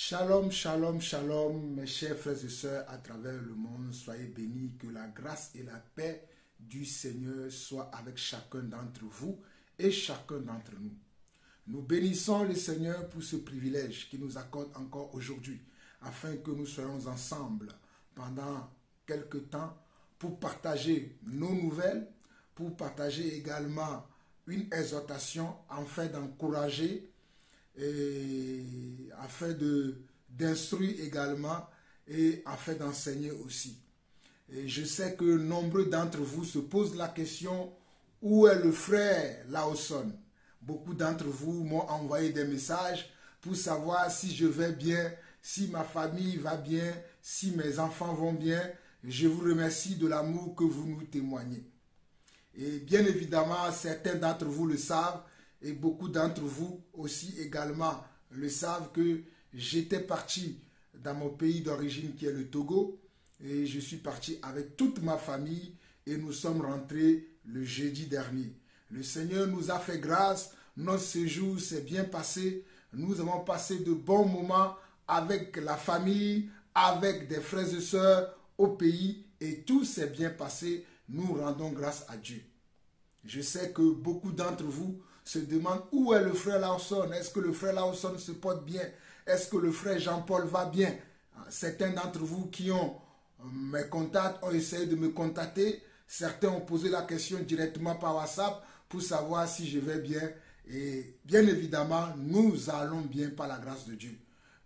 Shalom, shalom, shalom, mes chers frères et sœurs à travers le monde, soyez bénis, que la grâce et la paix du Seigneur soient avec chacun d'entre vous et chacun d'entre nous. Nous bénissons le Seigneur pour ce privilège qu'il nous accorde encore aujourd'hui, afin que nous soyons ensemble pendant quelque temps pour partager nos nouvelles, pour partager également une exhortation afin d'encourager et afin d'instruire également et afin d'enseigner aussi. Et je sais que nombreux d'entre vous se posent la question: où est le frère Lawson? Beaucoup d'entre vous m'ont envoyé des messages pour savoir si je vais bien, si ma famille va bien, si mes enfants vont bien. Je vous remercie de l'amour que vous nous témoignez. Et bien évidemment, certains d'entre vous le savent, et beaucoup d'entre vous aussi également le savent, que j'étais parti dans mon pays d'origine qui est le Togo, et je suis parti avec toute ma famille et nous sommes rentrés le jeudi dernier. Le Seigneur nous a fait grâce, notre séjour s'est bien passé, nous avons passé de bons moments avec la famille, avec des frères et sœurs au pays, et tout s'est bien passé. Nous rendons grâce à Dieu. Je sais que beaucoup d'entre vous se demandent où est le frère Lawson. Est-ce que le frère Lawson se porte bien? Est-ce que le frère Jean-Paul va bien? Certains d'entre vous qui ont mes contacts ont essayé de me contacter. Certains ont posé la question directement par WhatsApp pour savoir si je vais bien. Et bien évidemment, nous allons bien par la grâce de Dieu.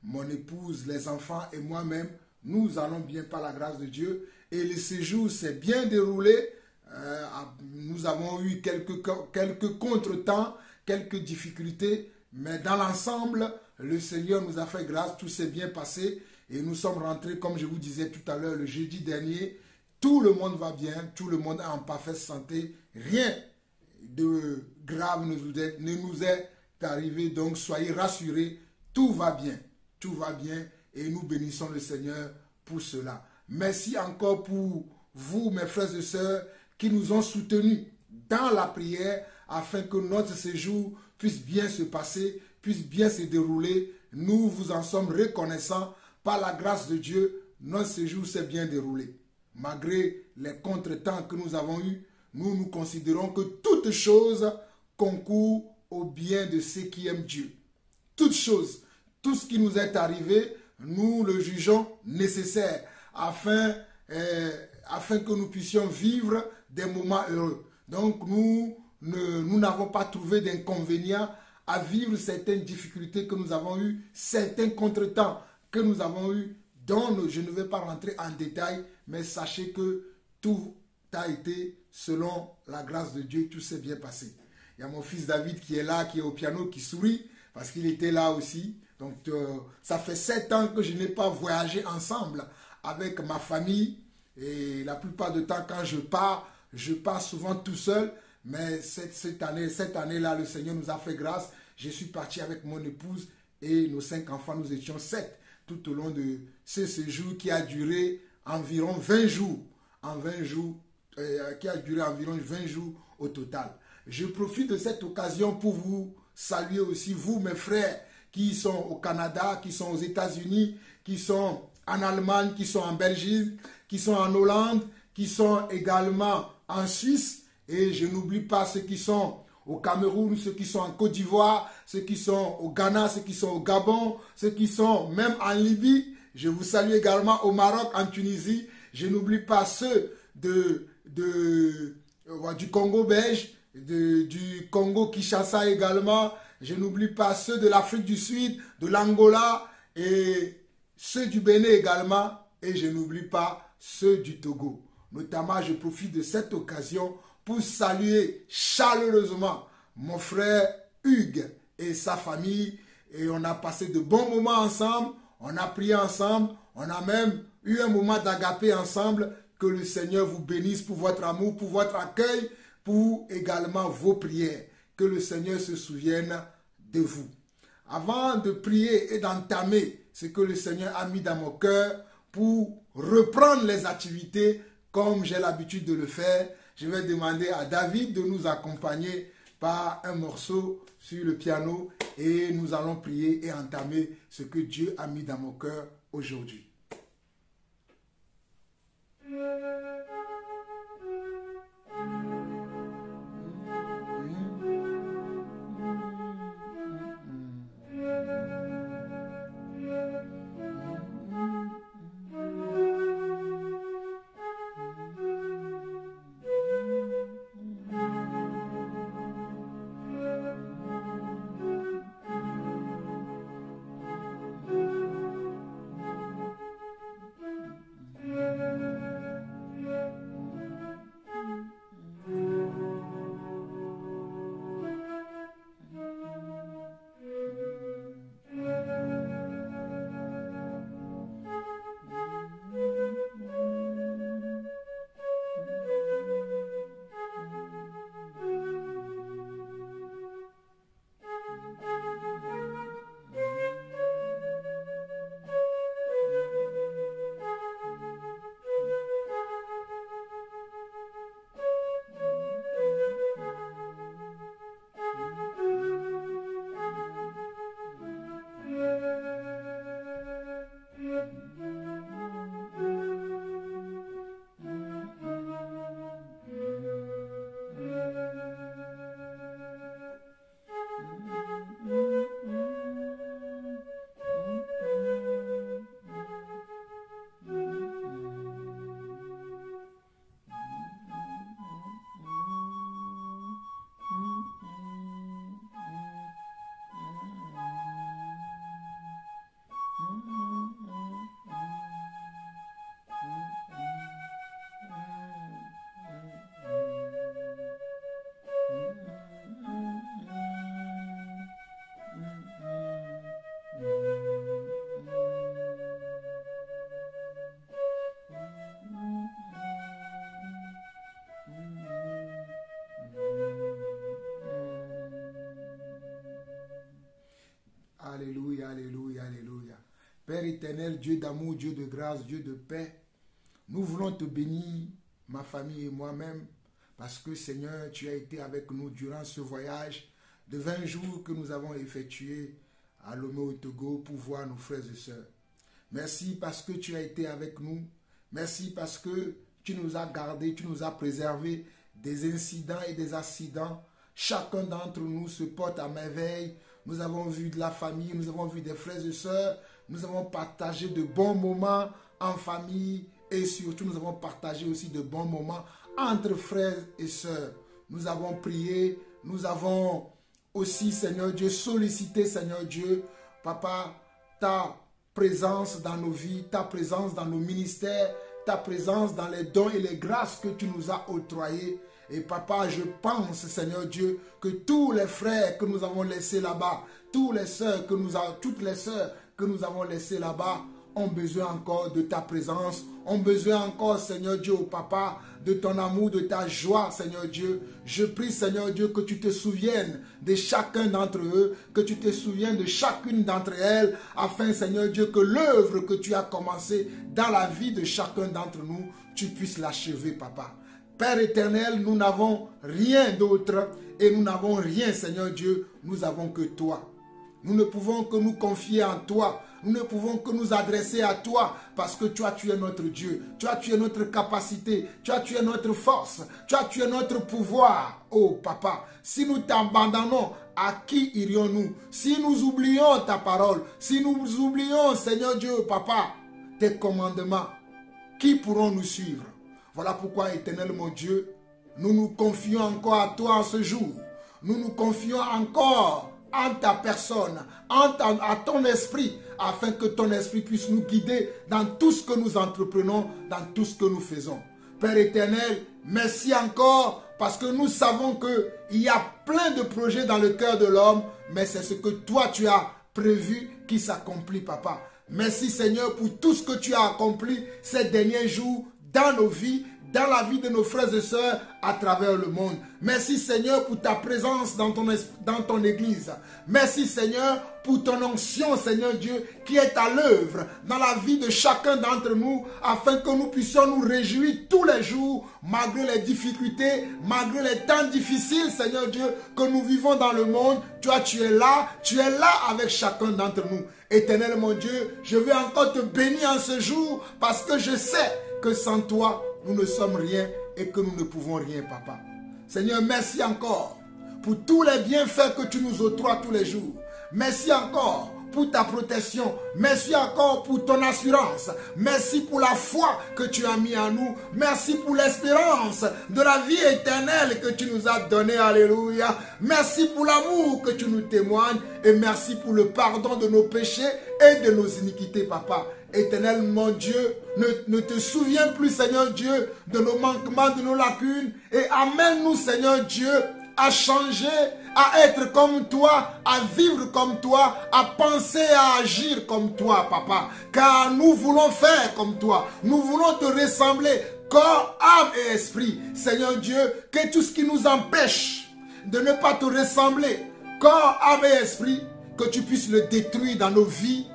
Mon épouse, les enfants et moi-même, nous allons bien par la grâce de Dieu. Et le séjour s'est bien déroulé. Nous avons eu quelques contretemps, quelques difficultés, mais dans l'ensemble, le Seigneur nous a fait grâce, tout s'est bien passé et nous sommes rentrés, comme je vous disais tout à l'heure, le jeudi dernier. Tout le monde va bien, tout le monde est en parfaite santé, rien de grave ne nous est arrivé, donc soyez rassurés, tout va bien et nous bénissons le Seigneur pour cela. Merci encore pour vous, mes frères et sœurs, qui nous ont soutenus dans la prière afin que notre séjour puisse bien se passer, puisse bien se dérouler. Nous vous en sommes reconnaissants. Par la grâce de Dieu, notre séjour s'est bien déroulé. Malgré les contretemps que nous avons eus, nous considérons que toute chose concourt au bien de ceux qui aiment Dieu. Toute chose, tout ce qui nous est arrivé, nous le jugeons nécessaire afin que nous puissions vivre des moments heureux. Donc nous n'avons pas trouvé d'inconvénient à vivre certaines difficultés que nous avons eues, certains contretemps que nous avons eus, dont je ne vais pas rentrer en détail, mais sachez que tout a été selon la grâce de Dieu, tout s'est bien passé. Il y a mon fils David qui est là, qui est au piano, qui sourit, parce qu'il était là aussi. Donc ça fait 7 ans que je n'ai pas voyagé ensemble avec ma famille. Et la plupart du temps, quand je pars souvent tout seul. Mais cette année-là, le Seigneur nous a fait grâce. Je suis parti avec mon épouse et nos 5 enfants, nous étions 7 tout au long de ce séjour qui a duré environ 20 jours. Qui a duré environ 20 jours au total. Je profite de cette occasion pour vous saluer aussi, vous mes frères qui sont au Canada, qui sont aux États-Unis, qui sont en Allemagne, qui sont en Belgique, qui sont en Hollande, qui sont également en Suisse. Et je n'oublie pas ceux qui sont au Cameroun, ceux qui sont en Côte d'Ivoire, ceux qui sont au Ghana, ceux qui sont au Gabon, ceux qui sont même en Libye. Je vous salue également au Maroc, en Tunisie. Je n'oublie pas ceux du Congo belge, du Congo Kinshasa également. Je n'oublie pas ceux de l'Afrique du Sud, de l'Angola et ceux du Bénin également. Et je n'oublie pas ceux du Togo. Notamment, je profite de cette occasion pour saluer chaleureusement mon frère Hugues et sa famille. Et on a passé de bons moments ensemble, on a prié ensemble, on a même eu un moment d'agapé ensemble. Que le Seigneur vous bénisse pour votre amour, pour votre accueil, pour également vos prières. Que le Seigneur se souvienne de vous. Avant de prier et d'entamer ce que le Seigneur a mis dans mon cœur pour reprendre les activités comme j'ai l'habitude de le faire, je vais demander à David de nous accompagner par un morceau sur le piano et nous allons prier et entamer ce que Dieu a mis dans mon cœur aujourd'hui. Alléluia, alléluia, alléluia. Père éternel, Dieu d'amour, Dieu de grâce, Dieu de paix, nous voulons te bénir, ma famille et moi-même, parce que Seigneur, tu as été avec nous durant ce voyage de 20 jours que nous avons effectué à Lomé au Togo pour voir nos frères et sœurs. Merci parce que tu as été avec nous. Merci parce que tu nous as gardés, tu nous as préservés des incidents et des accidents. Chacun d'entre nous se porte à merveille. Nous avons vu de la famille, nous avons vu des frères et sœurs. Nous avons partagé de bons moments en famille et surtout nous avons partagé aussi de bons moments entre frères et sœurs. Nous avons prié, nous avons aussi, Seigneur Dieu, sollicité, Seigneur Dieu, Papa, ta présence dans nos vies, ta présence dans nos ministères, ta présence dans les dons et les grâces que tu nous as octroyés. Et papa, je pense, Seigneur Dieu, que tous les frères que nous avons laissés là-bas, toutes les sœurs que nous avons laissées là-bas, ont besoin encore de ta présence, ont besoin encore, Seigneur Dieu, au papa, de ton amour, de ta joie, Seigneur Dieu. Je prie, Seigneur Dieu, que tu te souviennes de chacun d'entre eux, que tu te souviennes de chacune d'entre elles, afin, Seigneur Dieu, que l'œuvre que tu as commencée dans la vie de chacun d'entre nous, tu puisses l'achever, papa. Père éternel, nous n'avons rien d'autre et nous n'avons rien, Seigneur Dieu, nous avons que toi. Nous ne pouvons que nous confier en toi. Nous ne pouvons que nous adresser à toi parce que toi, tu es notre Dieu. Toi, tu es notre capacité. Toi, tu es notre force. Toi, tu es notre pouvoir. Oh, papa, si nous t'abandonnons, à qui irions-nous? Si nous oublions ta parole, si nous oublions, Seigneur Dieu, papa, tes commandements, qui pourront nous suivre? Voilà pourquoi, éternel mon Dieu, nous nous confions encore à toi en ce jour. Nous nous confions encore en ta personne, à ton esprit, afin que ton esprit puisse nous guider dans tout ce que nous entreprenons, dans tout ce que nous faisons. Père éternel, merci encore, parce que nous savons qu'il y a plein de projets dans le cœur de l'homme, mais c'est ce que toi tu as prévu qui s'accomplit, papa. Merci Seigneur pour tout ce que tu as accompli ces derniers jours, dans nos vies, dans la vie de nos frères et sœurs à travers le monde. Merci Seigneur pour ta présence dans ton église. Merci Seigneur pour ton onction, Seigneur Dieu, qui est à l'œuvre dans la vie de chacun d'entre nous, afin que nous puissions nous réjouir tous les jours, malgré les difficultés, malgré les temps difficiles, Seigneur Dieu, que nous vivons dans le monde. Toi, tu es là avec chacun d'entre nous. Éternel mon Dieu, je veux encore te bénir en ce jour, parce que je sais que sans toi, nous ne sommes rien et que nous ne pouvons rien, Papa. Seigneur, merci encore pour tous les bienfaits que tu nous octroies tous les jours. Merci encore pour ta protection. Merci encore pour ton assurance. Merci pour la foi que tu as mis en nous. Merci pour l'espérance de la vie éternelle que tu nous as donnée. Alléluia. Merci pour l'amour que tu nous témoignes. Et merci pour le pardon de nos péchés et de nos iniquités, Papa. Éternel mon Dieu, ne te souviens plus, Seigneur Dieu, de nos manquements, de nos lacunes. Et amène-nous, Seigneur Dieu, à changer, à être comme toi, à vivre comme toi, à penser, à agir comme toi, Papa. Car nous voulons faire comme toi. Nous voulons te ressembler, corps, âme et esprit. Seigneur Dieu, que tout ce qui nous empêche de ne pas te ressembler, corps, âme et esprit, que tu puisses le détruire dans nos vies,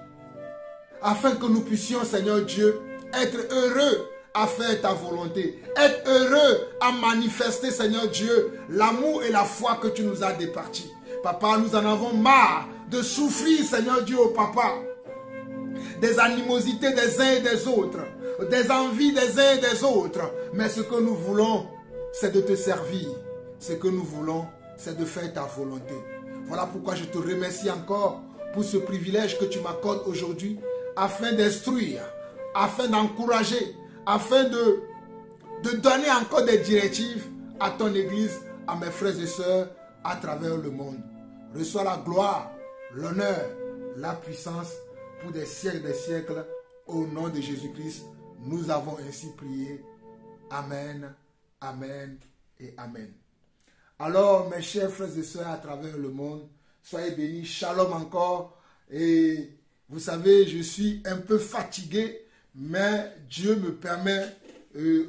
afin que nous puissions, Seigneur Dieu, être heureux à faire ta volonté, être heureux à manifester, Seigneur Dieu, l'amour et la foi que tu nous as départis. Papa, nous en avons marre de souffrir, Seigneur Dieu, oh Papa, des animosités des uns et des autres, des envies des uns et des autres. Mais ce que nous voulons, c'est de te servir. Ce que nous voulons, c'est de faire ta volonté. Voilà pourquoi je te remercie encore pour ce privilège que tu m'accordes aujourd'hui, afin d'instruire, afin d'encourager, afin de donner encore des directives à ton Église, à mes frères et sœurs à travers le monde. Reçois la gloire, l'honneur, la puissance pour des siècles, au nom de Jésus-Christ. Nous avons ainsi prié. Amen, amen et amen. Alors, mes chers frères et sœurs à travers le monde, soyez bénis. Shalom encore. Et vous savez, je suis un peu fatigué, mais Dieu me permet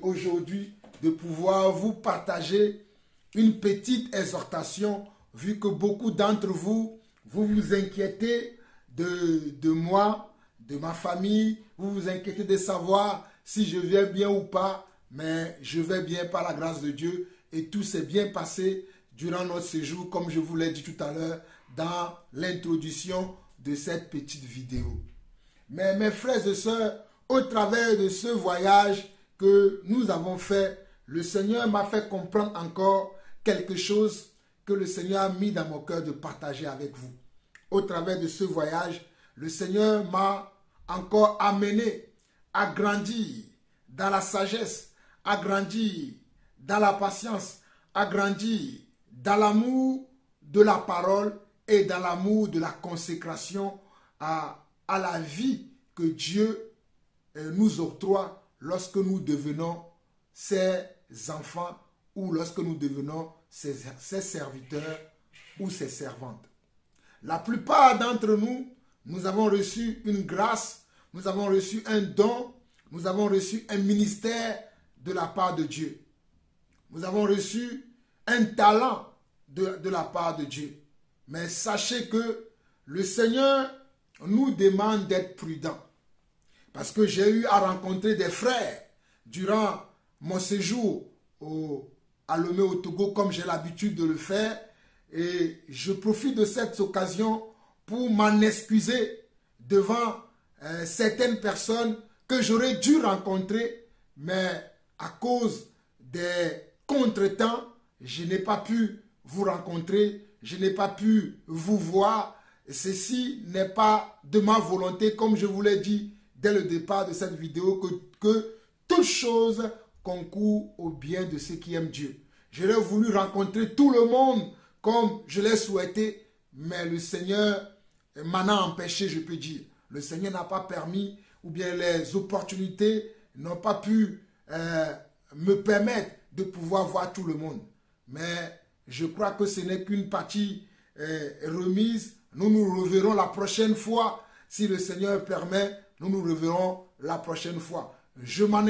aujourd'hui de pouvoir vous partager une petite exhortation, vu que beaucoup d'entre vous, vous vous inquiétez de moi, de ma famille, vous vous inquiétez de savoir si je vais bien ou pas, mais je vais bien par la grâce de Dieu et tout s'est bien passé durant notre séjour, comme je vous l'ai dit tout à l'heure dans l'introduction de cette petite vidéo. Mais mes frères et sœurs, au travers de ce voyage que nous avons fait, le Seigneur m'a fait comprendre encore quelque chose que le Seigneur a mis dans mon cœur de partager avec vous. Au travers de ce voyage, le Seigneur m'a encore amené à grandir dans la sagesse, à grandir dans la patience, à grandir dans l'amour de la parole et dans l'amour de la consécration à la vie que Dieu nous octroie lorsque nous devenons ses enfants ou lorsque nous devenons ses serviteurs ou ses servantes. La plupart d'entre nous, nous avons reçu une grâce, nous avons reçu un don, nous avons reçu un ministère de la part de Dieu. Nous avons reçu un talent de la part de Dieu. Mais sachez que le Seigneur nous demande d'être prudents. Parce que j'ai eu à rencontrer des frères durant mon séjour à Lomé au Togo, comme j'ai l'habitude de le faire. Et je profite de cette occasion pour m'en excuser devant certaines personnes que j'aurais dû rencontrer, mais à cause des contretemps, je n'ai pas pu vous rencontrer, je n'ai pas pu vous voir. Ceci n'est pas de ma volonté, comme je vous l'ai dit dès le départ de cette vidéo, que toute chose concourt au bien de ceux qui aiment Dieu. J'aurais voulu rencontrer tout le monde comme je l'ai souhaité, mais le Seigneur m'en a empêché, je peux dire. Le Seigneur n'a pas permis, ou bien les opportunités n'ont pas pu me permettre de pouvoir voir tout le monde. Mais je crois que ce n'est qu'une partie remise. Nous nous reverrons la prochaine fois. Si le Seigneur permet, nous nous reverrons la prochaine fois. Je m'en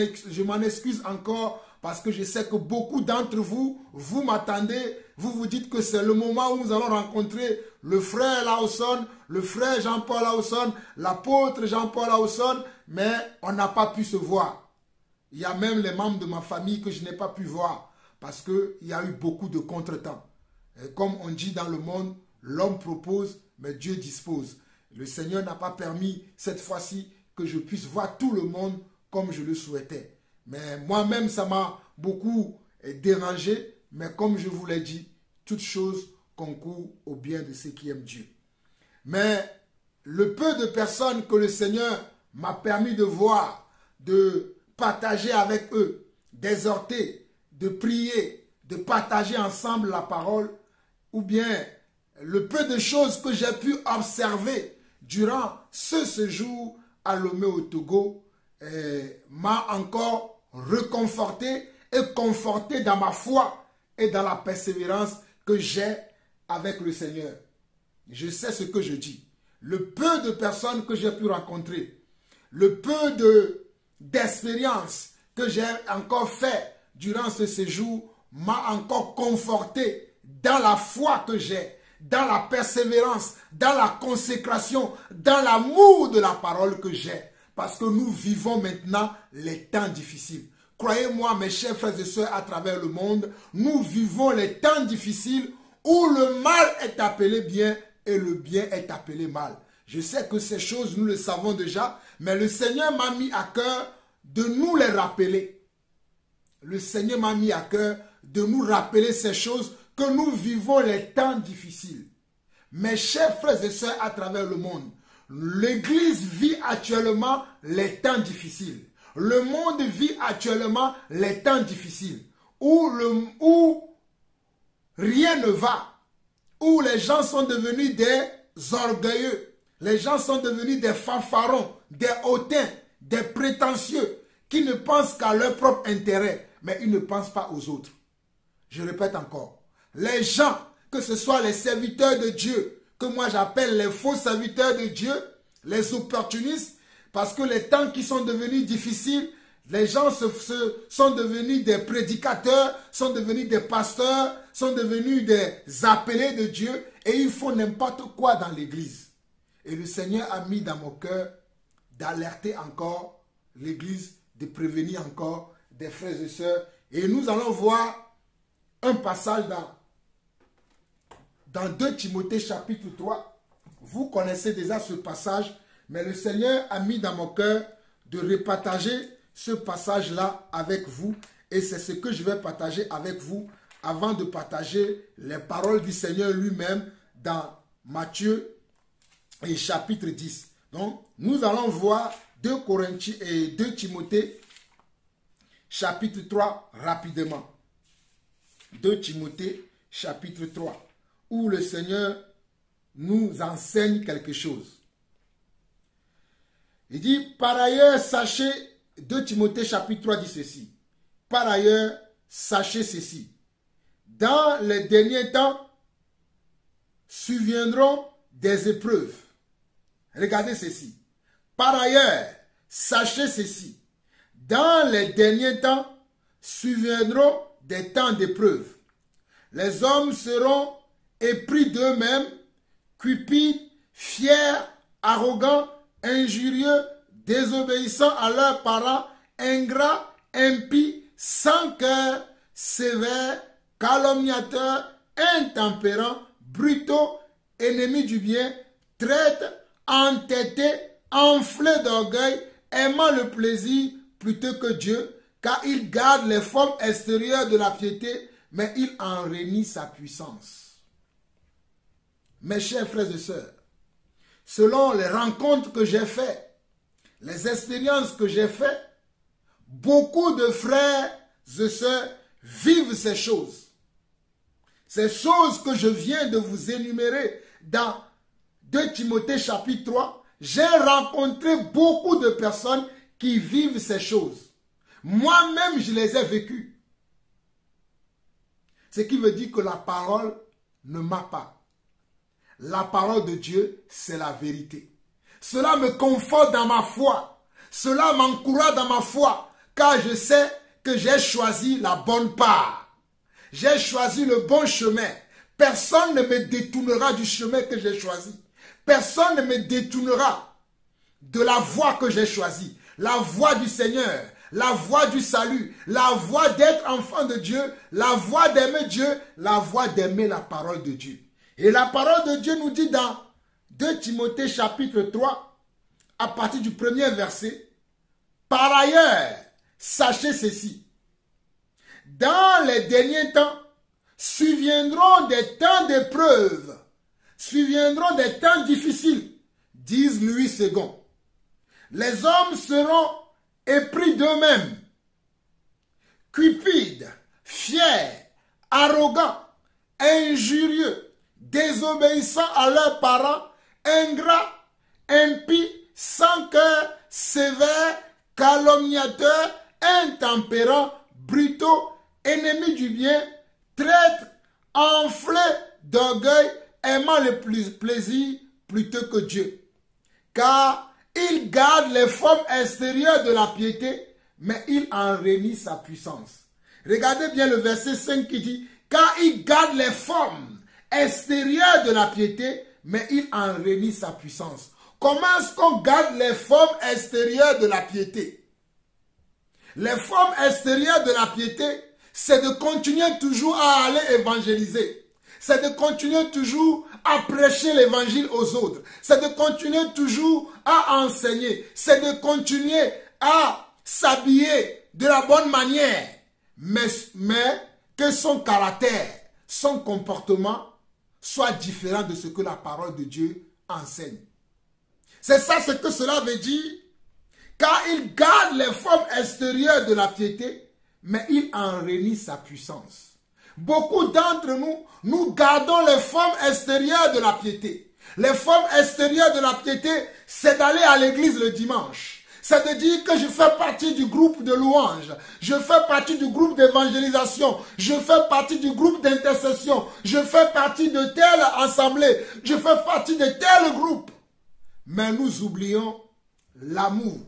excuse encore parce que je sais que beaucoup d'entre vous, vous m'attendez, vous vous dites que c'est le moment où nous allons rencontrer le frère Lawson, le frère Jean-Paul Lawson, l'apôtre Jean-Paul Lawson, mais on n'a pas pu se voir. Il y a même les membres de ma famille que je n'ai pas pu voir, parce qu'il y a eu beaucoup de contretemps. Et comme on dit dans le monde, l'homme propose, mais Dieu dispose. Le Seigneur n'a pas permis cette fois-ci que je puisse voir tout le monde comme je le souhaitais. Mais moi-même, ça m'a beaucoup dérangé. Mais comme je vous l'ai dit, toutes choses concourent au bien de ceux qui aiment Dieu. Mais le peu de personnes que le Seigneur m'a permis de voir, de partager avec eux, d'exhorter, de prier, de partager ensemble la parole, ou bien le peu de choses que j'ai pu observer durant ce séjour à Lomé au Togo, m'a encore reconforté et conforté dans ma foi et dans la persévérance que j'ai avec le Seigneur. Je sais ce que je dis. Le peu de personnes que j'ai pu rencontrer, le peu d'expériences que j'ai encore fait durant ce séjour m'a encore conforté dans la foi que j'ai, dans la persévérance, dans la consécration, dans l'amour de la parole que j'ai. Parce que nous vivons maintenant les temps difficiles. Croyez-moi, mes chers frères et sœurs à travers le monde, nous vivons les temps difficiles où le mal est appelé bien et le bien est appelé mal. Je sais que ces choses, nous le savons déjà, mais le Seigneur m'a mis à cœur de nous les rappeler. Le Seigneur m'a mis à cœur de nous rappeler ces choses, que nous vivons les temps difficiles. Mes chers frères et sœurs à travers le monde, l'Église vit actuellement les temps difficiles. Le monde vit actuellement les temps difficiles. Où rien ne va. Où les gens sont devenus des orgueilleux. Les gens sont devenus des fanfarons, des hautains, des prétentieux, qui ne pensent qu'à leur propre intérêt, mais ils ne pensent pas aux autres. Je répète encore. Les gens, que ce soit les serviteurs de Dieu, que moi j'appelle les faux serviteurs de Dieu, les opportunistes, parce que les temps qui sont devenus difficiles, les gens sont devenus des prédicateurs, sont devenus des pasteurs, sont devenus des appelés de Dieu, et ils font n'importe quoi dans l'église. Et le Seigneur a mis dans mon cœur d'alerter encore l'église, de prévenir encore des frères et sœurs. Et nous allons voir un passage dans 2 Timothée chapitre 3. Vous connaissez déjà ce passage, mais le Seigneur a mis dans mon cœur de repartager ce passage-là avec vous. Et c'est ce que je vais partager avec vous avant de partager les paroles du Seigneur lui-même dans Matthieu et chapitre 10. Donc, nous allons voir 2 Timothée chapitre 3 rapidement. 2 Timothée chapitre 3, où le Seigneur nous enseigne quelque chose. Il dit, par ailleurs, sachez, 2 Timothée chapitre 3 dit ceci, par ailleurs, sachez ceci, dans les derniers temps, surviendront des épreuves. Regardez ceci. Par ailleurs, sachez ceci, dans les derniers temps, surviendront des temps d'épreuve. Les hommes seront épris d'eux-mêmes, cupides, fiers, arrogants, injurieux, désobéissants à leurs parents, ingrats, impies, sans cœur, sévères, calomniateurs, intempérants, brutaux, ennemis du bien, traîtres, entêtés, enflés d'orgueil, aimant le plaisir plutôt que Dieu, car ils gardent les formes extérieures de la piété, mais ils en renient sa puissance. Mes chers frères et sœurs, selon les rencontres que j'ai faites, les expériences que j'ai faites, beaucoup de frères et sœurs vivent ces choses. Ces choses que je viens de vous énumérer dans 2 Timothée chapitre 3, j'ai rencontré beaucoup de personnes qui vivent ces choses. Moi-même, je les ai vécues. Ce qui veut dire que la parole ne ment pas. La parole de Dieu, c'est la vérité. Cela me conforte dans ma foi. Cela m'encourage dans ma foi. Car je sais que j'ai choisi la bonne part. J'ai choisi le bon chemin. Personne ne me détournera du chemin que j'ai choisi. Personne ne me détournera de la voie que j'ai choisie. La voie du Seigneur, la voie du salut, la voie d'être enfant de Dieu, la voie d'aimer Dieu, la voie d'aimer la parole de Dieu. Et la parole de Dieu nous dit dans 2 Timothée chapitre 3, à partir du premier verset, « Par ailleurs, sachez ceci, dans les derniers temps, surviendront des temps d'épreuve, surviendront des temps difficiles, disent Louis II. Les hommes seront épris d'eux-mêmes, cupides, fiers, arrogants, injurieux, désobéissants à leurs parents, ingrats, impies, sans cœur, sévères, calomniateurs, intempérants, brutaux, ennemis du bien, traîtres, enflés d'orgueil, aimant le plaisir plutôt que Dieu. Car ils gardent les formes extérieures de la piété, mais ils en renient sa puissance. Regardez bien le verset 5 qui dit, car ils gardent les formes extérieures de la piété, mais ils en renient sa puissance. Comment est-ce qu'on garde les formes extérieures de la piété? Les formes extérieures de la piété, c'est de continuer toujours à aller évangéliser. C'est de continuer toujours à prêcher l'évangile aux autres. C'est de continuer toujours à enseigner. C'est de continuer à s'habiller de la bonne manière. Mais que son caractère, son comportement soit différent de ce que la parole de Dieu enseigne. C'est ça ce que cela veut dire. Car il garde les formes extérieures de la piété, mais il en renie sa puissance. Beaucoup d'entre nous, nous gardons les formes extérieures de la piété. Les formes extérieures de la piété, c'est d'aller à l'église le dimanche. C'est de dire que je fais partie du groupe de louanges. Je fais partie du groupe d'évangélisation. Je fais partie du groupe d'intercession. Je fais partie de telle assemblée. Je fais partie de tel groupe. Mais nous oublions l'amour.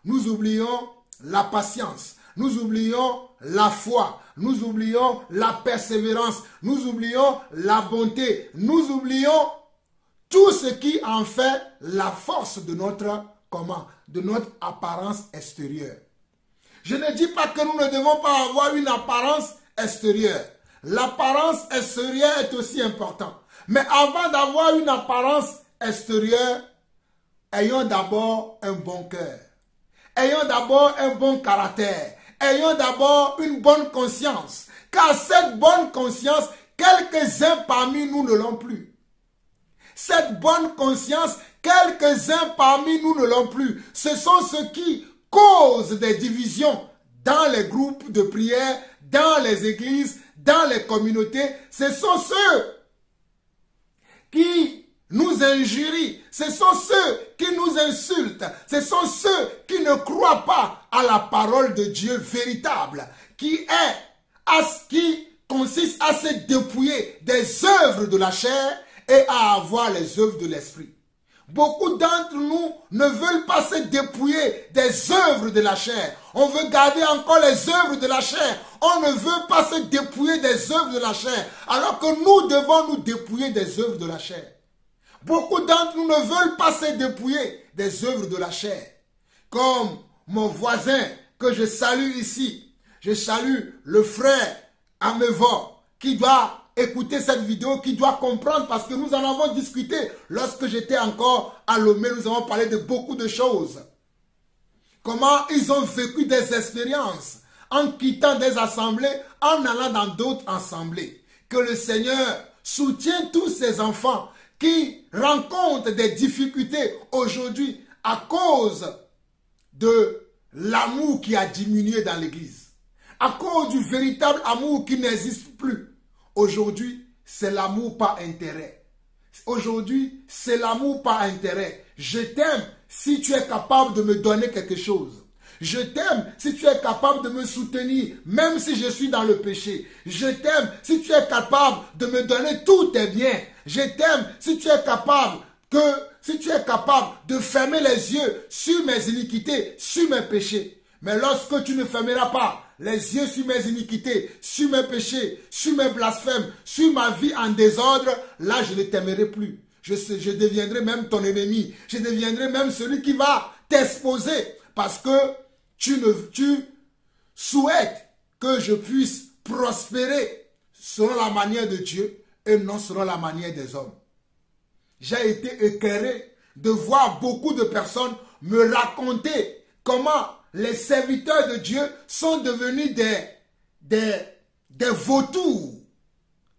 Nous oublions la patience. Nous oublions la foi. Nous oublions la persévérance. Nous oublions la bonté. Nous oublions tout ce qui en fait la force de notre de notre apparence extérieure. Je ne dis pas que nous ne devons pas avoir une apparence extérieure. L'apparence extérieure est aussi importante. Mais avant d'avoir une apparence extérieure, ayons d'abord un bon cœur. Ayons d'abord un bon caractère. Ayons d'abord une bonne conscience. Car cette bonne conscience, quelques-uns parmi nous ne l'ont plus. Cette bonne conscience, quelques-uns parmi nous ne l'ont plus. Ce sont ceux qui causent des divisions dans les groupes de prière, dans les églises, dans les communautés. Ce sont ceux qui nous injurient. Ce sont ceux qui nous insultent. Ce sont ceux qui ne croient pas à la parole de Dieu véritable, qui consiste à se dépouiller des œuvres de la chair et à avoir les œuvres de l'esprit. Beaucoup d'entre nous ne veulent pas se dépouiller des œuvres de la chair. On veut garder encore les œuvres de la chair. On ne veut pas se dépouiller des œuvres de la chair, alors que nous devons nous dépouiller des œuvres de la chair. Beaucoup d'entre nous ne veulent pas se dépouiller des œuvres de la chair. Comme mon voisin que je salue ici. Je salue le frère Amevo qui doit écouter cette vidéo, qui doit comprendre, parce que nous en avons discuté lorsque j'étais encore à Lomé. Nous avons parlé de beaucoup de choses. Comment ils ont vécu des expériences en quittant des assemblées, en allant dans d'autres assemblées. Que le Seigneur soutienne tous ces enfants qui rencontrent des difficultés aujourd'hui à cause de l'amour qui a diminué dans l'église. À cause du véritable amour qui n'existe plus. Aujourd'hui, c'est l'amour par intérêt. Aujourd'hui, c'est l'amour par intérêt. Je t'aime si tu es capable de me donner quelque chose. Je t'aime si tu es capable de me soutenir, même si je suis dans le péché. Je t'aime si tu es capable de me donner tous tes biens. Je t'aime si tu es capable de fermer les yeux sur mes iniquités, sur mes péchés. Mais lorsque tu ne fermeras pas les yeux sur mes iniquités, sur mes péchés, sur mes blasphèmes, sur ma vie en désordre, là je ne t'aimerai plus. Je deviendrai même ton ennemi. Je deviendrai même celui qui va t'exposer. Parce que tu souhaites que je puisse prospérer selon la manière de Dieu et non selon la manière des hommes. J'ai été éclairé de voir beaucoup de personnes me raconter comment les serviteurs de Dieu sont devenus des vautours.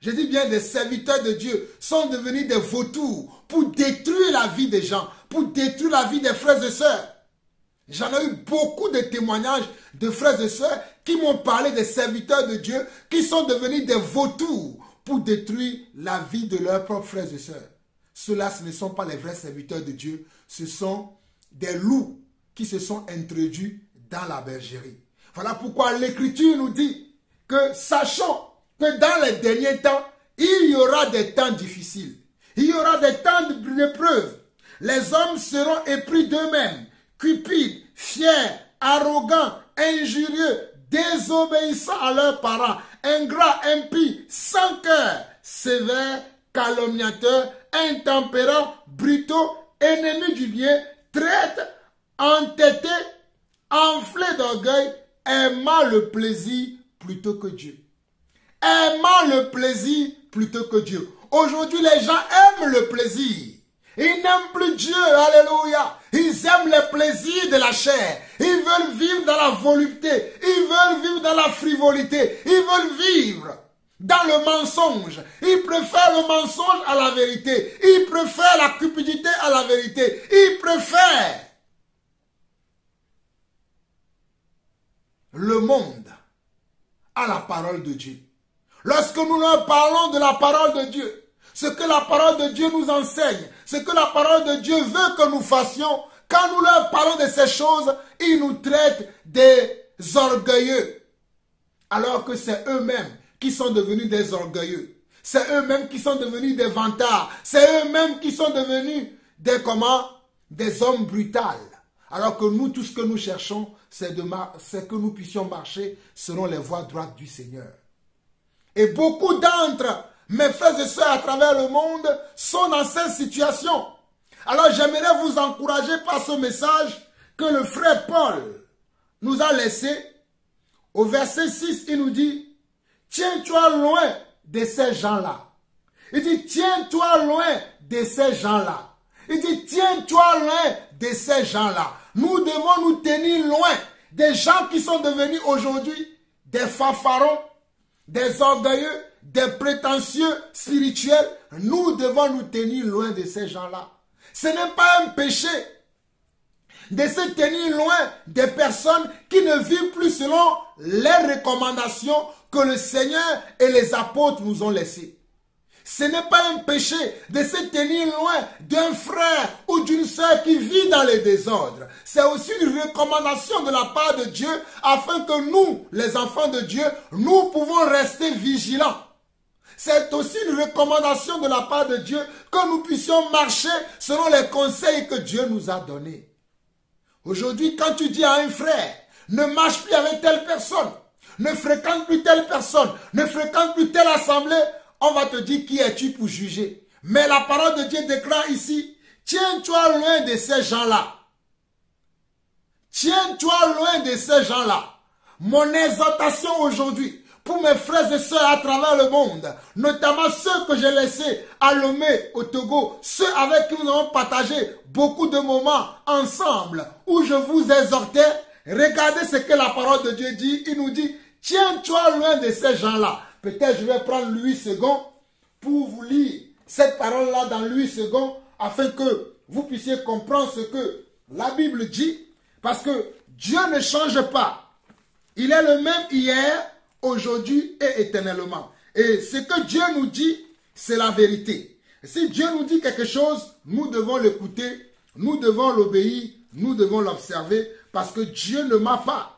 Je dis bien des serviteurs de Dieu sont devenus des vautours pour détruire la vie des gens, pour détruire la vie des frères et sœurs. J'en ai eu beaucoup de témoignages de frères et sœurs qui m'ont parlé des serviteurs de Dieu qui sont devenus des vautours pour détruire la vie de leurs propres frères et sœurs. Ceux-là, ce ne sont pas les vrais serviteurs de Dieu, ce sont des loups qui se sont introduits dans la bergerie. Voilà pourquoi l'Écriture nous dit que sachons que dans les derniers temps, il y aura des temps difficiles. Il y aura des temps d'épreuves. Les hommes seront épris d'eux-mêmes, cupides, fiers, arrogants, injurieux, désobéissants à leurs parents, ingrats, impies, sans cœur, sévères, calomniateurs, intempérants, brutaux, ennemis du bien, traîtres, entêtés, enflés d'orgueil, aimant le plaisir plutôt que Dieu. Aimant le plaisir plutôt que Dieu. Aujourd'hui, les gens aiment le plaisir. Ils n'aiment plus Dieu, alléluia. Ils aiment les plaisirs de la chair. Ils veulent vivre dans la volupté. Ils veulent vivre dans la frivolité. Ils veulent vivre dans le mensonge. Ils préfèrent le mensonge à la vérité. Ils préfèrent la cupidité à la vérité. Ils préfèrent le monde à la parole de Dieu. Lorsque nous leur parlons de la parole de Dieu, ce que la parole de Dieu nous enseigne, ce que la parole de Dieu veut que nous fassions, quand nous leur parlons de ces choses, ils nous traitent des orgueilleux. Alors que c'est eux-mêmes qui sont devenus des orgueilleux. C'est eux-mêmes qui sont devenus des vantards. C'est eux-mêmes qui sont devenus des hommes brutals. Alors que nous, tout ce que nous cherchons, c'est que nous puissions marcher selon les voies droites du Seigneur. Et beaucoup d'entre mes frères et sœurs à travers le monde sont dans cette situation. Alors j'aimerais vous encourager par ce message que le frère Paul nous a laissé. Au verset 6, il nous dit, tiens-toi loin de ces gens-là. Il dit, tiens-toi loin de ces gens-là. Il dit, tiens-toi loin de ces gens-là. Nous devons nous tenir loin des gens qui sont devenus aujourd'hui des fanfarons, des orgueilleux, des prétentieux spirituels. Nous devons nous tenir loin de ces gens-là. Ce n'est pas un péché de se tenir loin des personnes qui ne vivent plus selon les recommandations que le Seigneur et les apôtres nous ont laissées. Ce n'est pas un péché de se tenir loin d'un frère ou d'une sœur qui vit dans les désordres. C'est aussi une recommandation de la part de Dieu afin que nous, les enfants de Dieu, nous pouvons rester vigilants. C'est aussi une recommandation de la part de Dieu que nous puissions marcher selon les conseils que Dieu nous a donnés. Aujourd'hui, quand tu dis à un frère, ne marche plus avec telle personne, ne fréquente plus telle personne, ne fréquente plus telle assemblée, on va te dire qui es-tu pour juger. Mais la parole de Dieu déclare ici, tiens-toi loin de ces gens-là. Tiens-toi loin de ces gens-là. Mon exhortation aujourd'hui, pour mes frères et sœurs à travers le monde, notamment ceux que j'ai laissés à Lomé, au Togo, ceux avec qui nous avons partagé beaucoup de moments ensemble, où je vous exhortais, regardez ce que la parole de Dieu dit. Il nous dit, tiens-toi loin de ces gens-là. Peut-être je vais prendre 8 secondes pour vous lire cette parole-là dans 8 secondes, afin que vous puissiez comprendre ce que la Bible dit, parce que Dieu ne change pas. Il est le même hier, aujourd'hui et éternellement. Et ce que Dieu nous dit, c'est la vérité. Et si Dieu nous dit quelque chose, nous devons l'écouter, nous devons l'obéir, nous devons l'observer, parce que Dieu ne ment pas.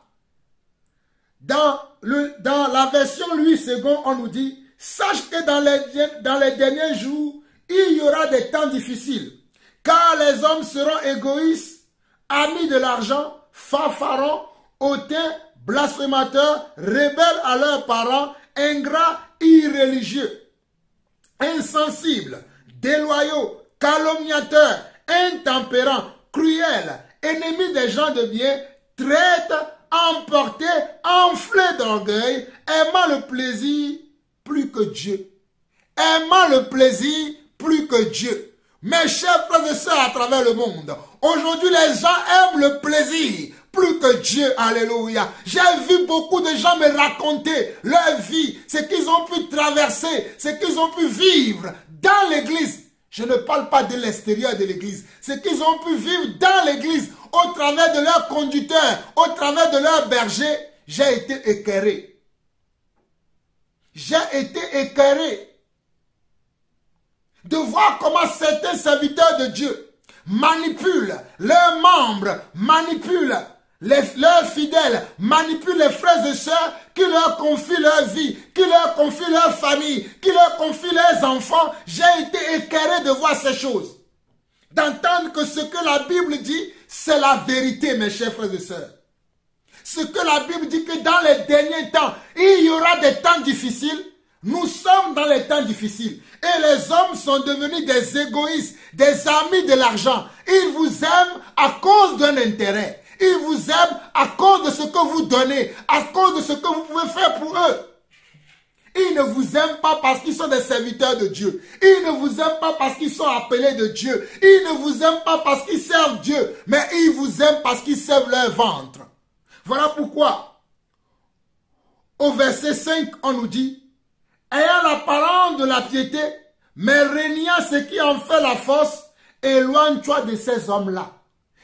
Dans la version 8 secondes, on nous dit, sache que dans les derniers jours, il y aura des temps difficiles, car les hommes seront égoïstes, amis de l'argent, fanfarons, hautains, blasphémateurs, rebelles à leurs parents, ingrats, irréligieux, insensibles, déloyaux, calomniateurs, intempérants, cruels, ennemis des gens de bien, traîtres, emportés, enflés d'orgueil, aimant le plaisir plus que Dieu. Aimant le plaisir plus que Dieu. Mes chers frères et sœurs à travers le monde, aujourd'hui les gens aiment le plaisir plus que Dieu. Alléluia. J'ai vu beaucoup de gens me raconter leur vie, ce qu'ils ont pu traverser, ce qu'ils ont pu vivre dans l'église. Je ne parle pas de l'extérieur de l'église. Ce qu'ils ont pu vivre dans l'église, au travers de leurs conducteurs, au travers de leurs bergers, j'ai été écœuré. J'ai été écœuré de voir comment certains serviteurs de Dieu manipulent leurs membres, manipulent leurs fidèles, manipulent les frères et sœurs qui leur confient leur vie, qui leur confient leur famille, qui leur confient leurs enfants. J'ai été écœuré de voir ces choses. D'entendre que ce que la Bible dit, c'est la vérité, mes chers frères et sœurs. Ce que la Bible dit que dans les derniers temps, il y aura des temps difficiles. Nous sommes dans les temps difficiles. Et les hommes sont devenus des égoïstes, des amis de l'argent. Ils vous aiment à cause d'un intérêt. Ils vous aiment à cause de ce que vous donnez, à cause de ce que vous pouvez faire pour eux. Ils ne vous aiment pas parce qu'ils sont des serviteurs de Dieu. Ils ne vous aiment pas parce qu'ils sont appelés de Dieu. Ils ne vous aiment pas parce qu'ils servent Dieu. Mais ils vous aiment parce qu'ils servent leur ventre. Voilà pourquoi, au verset 5, on nous dit, ayant l'apparence de la piété, mais régnant ce qui en fait la force, éloigne-toi de ces hommes-là.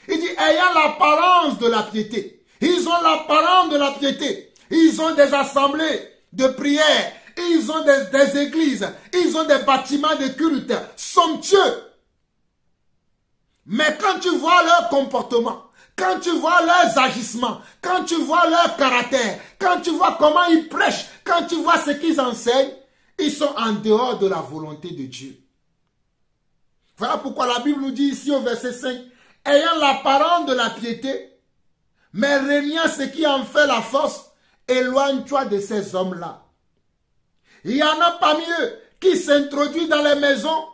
Il dit, ayant l'apparence de la piété. Ils ont l'apparence de la piété. Ils ont des assemblées de prière. Ils ont des églises. Ils ont des bâtiments de culte somptueux. Mais quand tu vois leur comportement, quand tu vois leurs agissements, quand tu vois leur caractère, quand tu vois comment ils prêchent, quand tu vois ce qu'ils enseignent, ils sont en dehors de la volonté de Dieu. Voilà pourquoi la Bible nous dit ici au verset 5, ayant l'apparence de la piété, mais régnant ce qui en fait la force, éloigne-toi de ces hommes-là. Il y en a parmi eux qui s'introduisent dans les maisons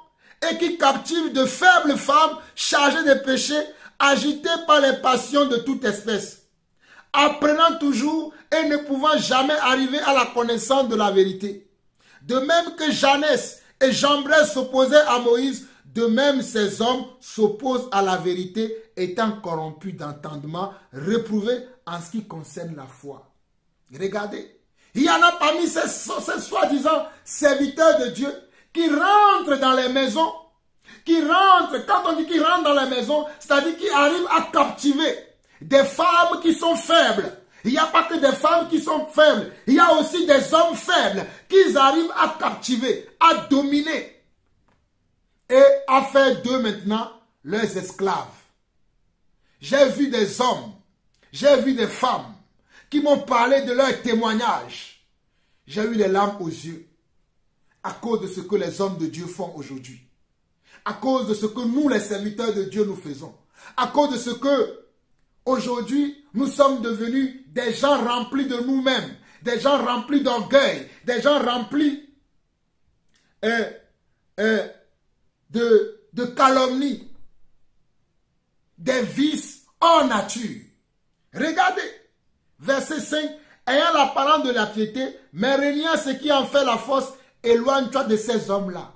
et qui captivent de faibles femmes chargées de péchés, agitées par les passions de toute espèce, apprenant toujours et ne pouvant jamais arriver à la connaissance de la vérité. De même que Janès et Jambres s'opposaient à Moïse, de même ces hommes s'opposent à la vérité, étant corrompus d'entendement, réprouvés en ce qui concerne la foi. Regardez, il y en a parmi ces soi-disant serviteurs de Dieu qui rentrent dans les maisons, qui rentrent, quand on dit qu'ils rentrent dans les maisons, c'est-à-dire qu'ils arrivent à captiver des femmes qui sont faibles. Il n'y a pas que des femmes qui sont faibles, il y a aussi des hommes faibles qu'ils arrivent à captiver, à dominer et à faire d'eux maintenant leurs esclaves. J'ai vu des hommes, j'ai vu des femmes qui m'ont parlé de leurs témoignages. J'ai eu les larmes aux yeux à cause de ce que les hommes de Dieu font aujourd'hui. À cause de ce que nous, les serviteurs de Dieu, nous faisons. À cause de ce que, aujourd'hui, nous sommes devenus des gens remplis de nous-mêmes, des gens remplis d'orgueil, des gens remplis de calomnie, des vices hors nature. Regardez, verset 5, ayant l'apparence de la piété, mais régnant ce qui en fait la force, éloigne-toi de ces hommes-là.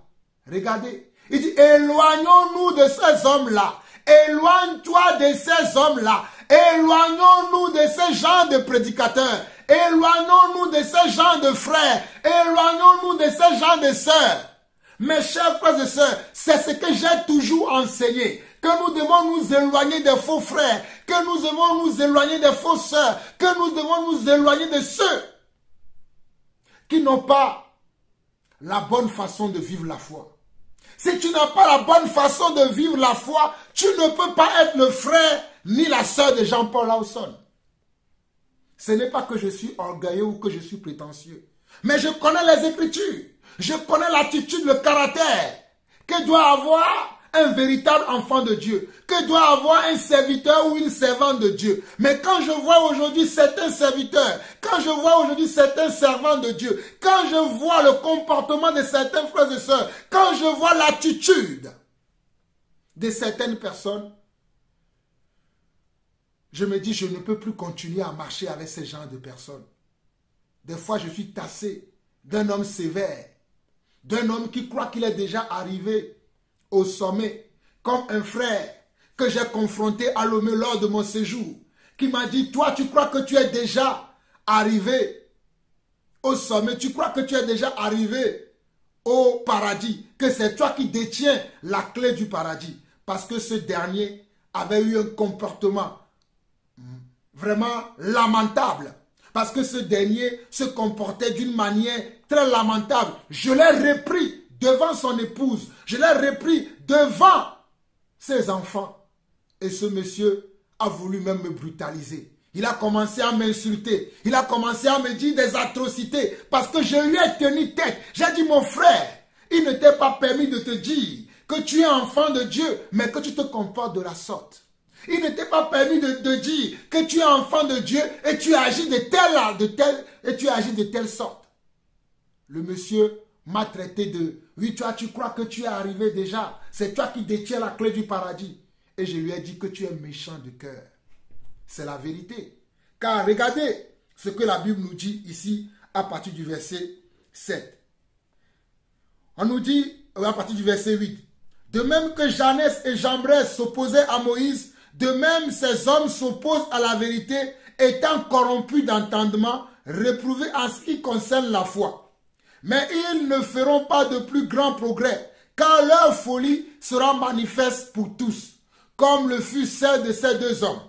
Regardez. Il dit, éloignons-nous de ces hommes-là. Éloigne-toi de ces hommes-là. Éloignons-nous de ces gens de prédicateurs. Éloignons-nous de ces gens de frères. Éloignons-nous de ces gens de sœurs. Mes chers frères et sœurs, c'est ce que j'ai toujours enseigné. Que nous devons nous éloigner des faux frères. Que nous devons nous éloigner des faux sœurs. Que nous devons nous éloigner de ceux qui n'ont pas la bonne façon de vivre la foi. Si tu n'as pas la bonne façon de vivre la foi, tu ne peux pas être le frère ni la sœur de Jean-Paul Lawson. Ce n'est pas que je suis orgueilleux ou que je suis prétentieux. Mais je connais les Écritures. Je connais l'attitude, le caractère que doit avoir un véritable enfant de Dieu, que doit avoir un serviteur ou une servante de Dieu. Mais quand je vois aujourd'hui certains serviteurs, quand je vois aujourd'hui certains servants de Dieu, quand je vois le comportement de certains frères et sœurs, quand je vois l'attitude de certaines personnes, je me dis, je ne peux plus continuer à marcher avec ces genres de personnes. Des fois, je suis tassé d'un homme sévère, d'un homme qui croit qu'il est déjà arrivé au sommet, comme un frère que j'ai confronté à Lomé lors de mon séjour, qui m'a dit, toi, tu crois que tu es déjà arrivé au sommet, tu crois que tu es déjà arrivé au paradis, que c'est toi qui détiens la clé du paradis, parce que ce dernier avait eu un comportement vraiment lamentable, parce que ce dernier se comportait d'une manière très lamentable. Je l'ai repris devant son épouse, je l'ai repris devant ses enfants, et ce monsieur a voulu même me brutaliser. Il a commencé à m'insulter, il a commencé à me dire des atrocités, parce que je lui ai tenu tête. J'ai dit, mon frère, il ne t'est pas permis de te dire que tu es enfant de Dieu, mais que tu te comportes de la sorte. Il ne t'est pas permis de dire que tu es enfant de Dieu et tu agis de telle sorte. Le monsieur m'a traité de, oui, toi tu crois que tu es arrivé déjà, c'est toi qui détiens la clé du paradis. Et je lui ai dit que tu es méchant de cœur. C'est la vérité. Car regardez ce que la Bible nous dit ici à partir du verset 7. On nous dit, à partir du verset 8, de même que Janès et Jambres s'opposaient à Moïse, de même, ces hommes s'opposent à la vérité, étant corrompus d'entendement, réprouvés en ce qui concerne la foi. Mais ils ne feront pas de plus grands progrès, car leur folie sera manifeste pour tous, comme le fut celle de ces deux hommes.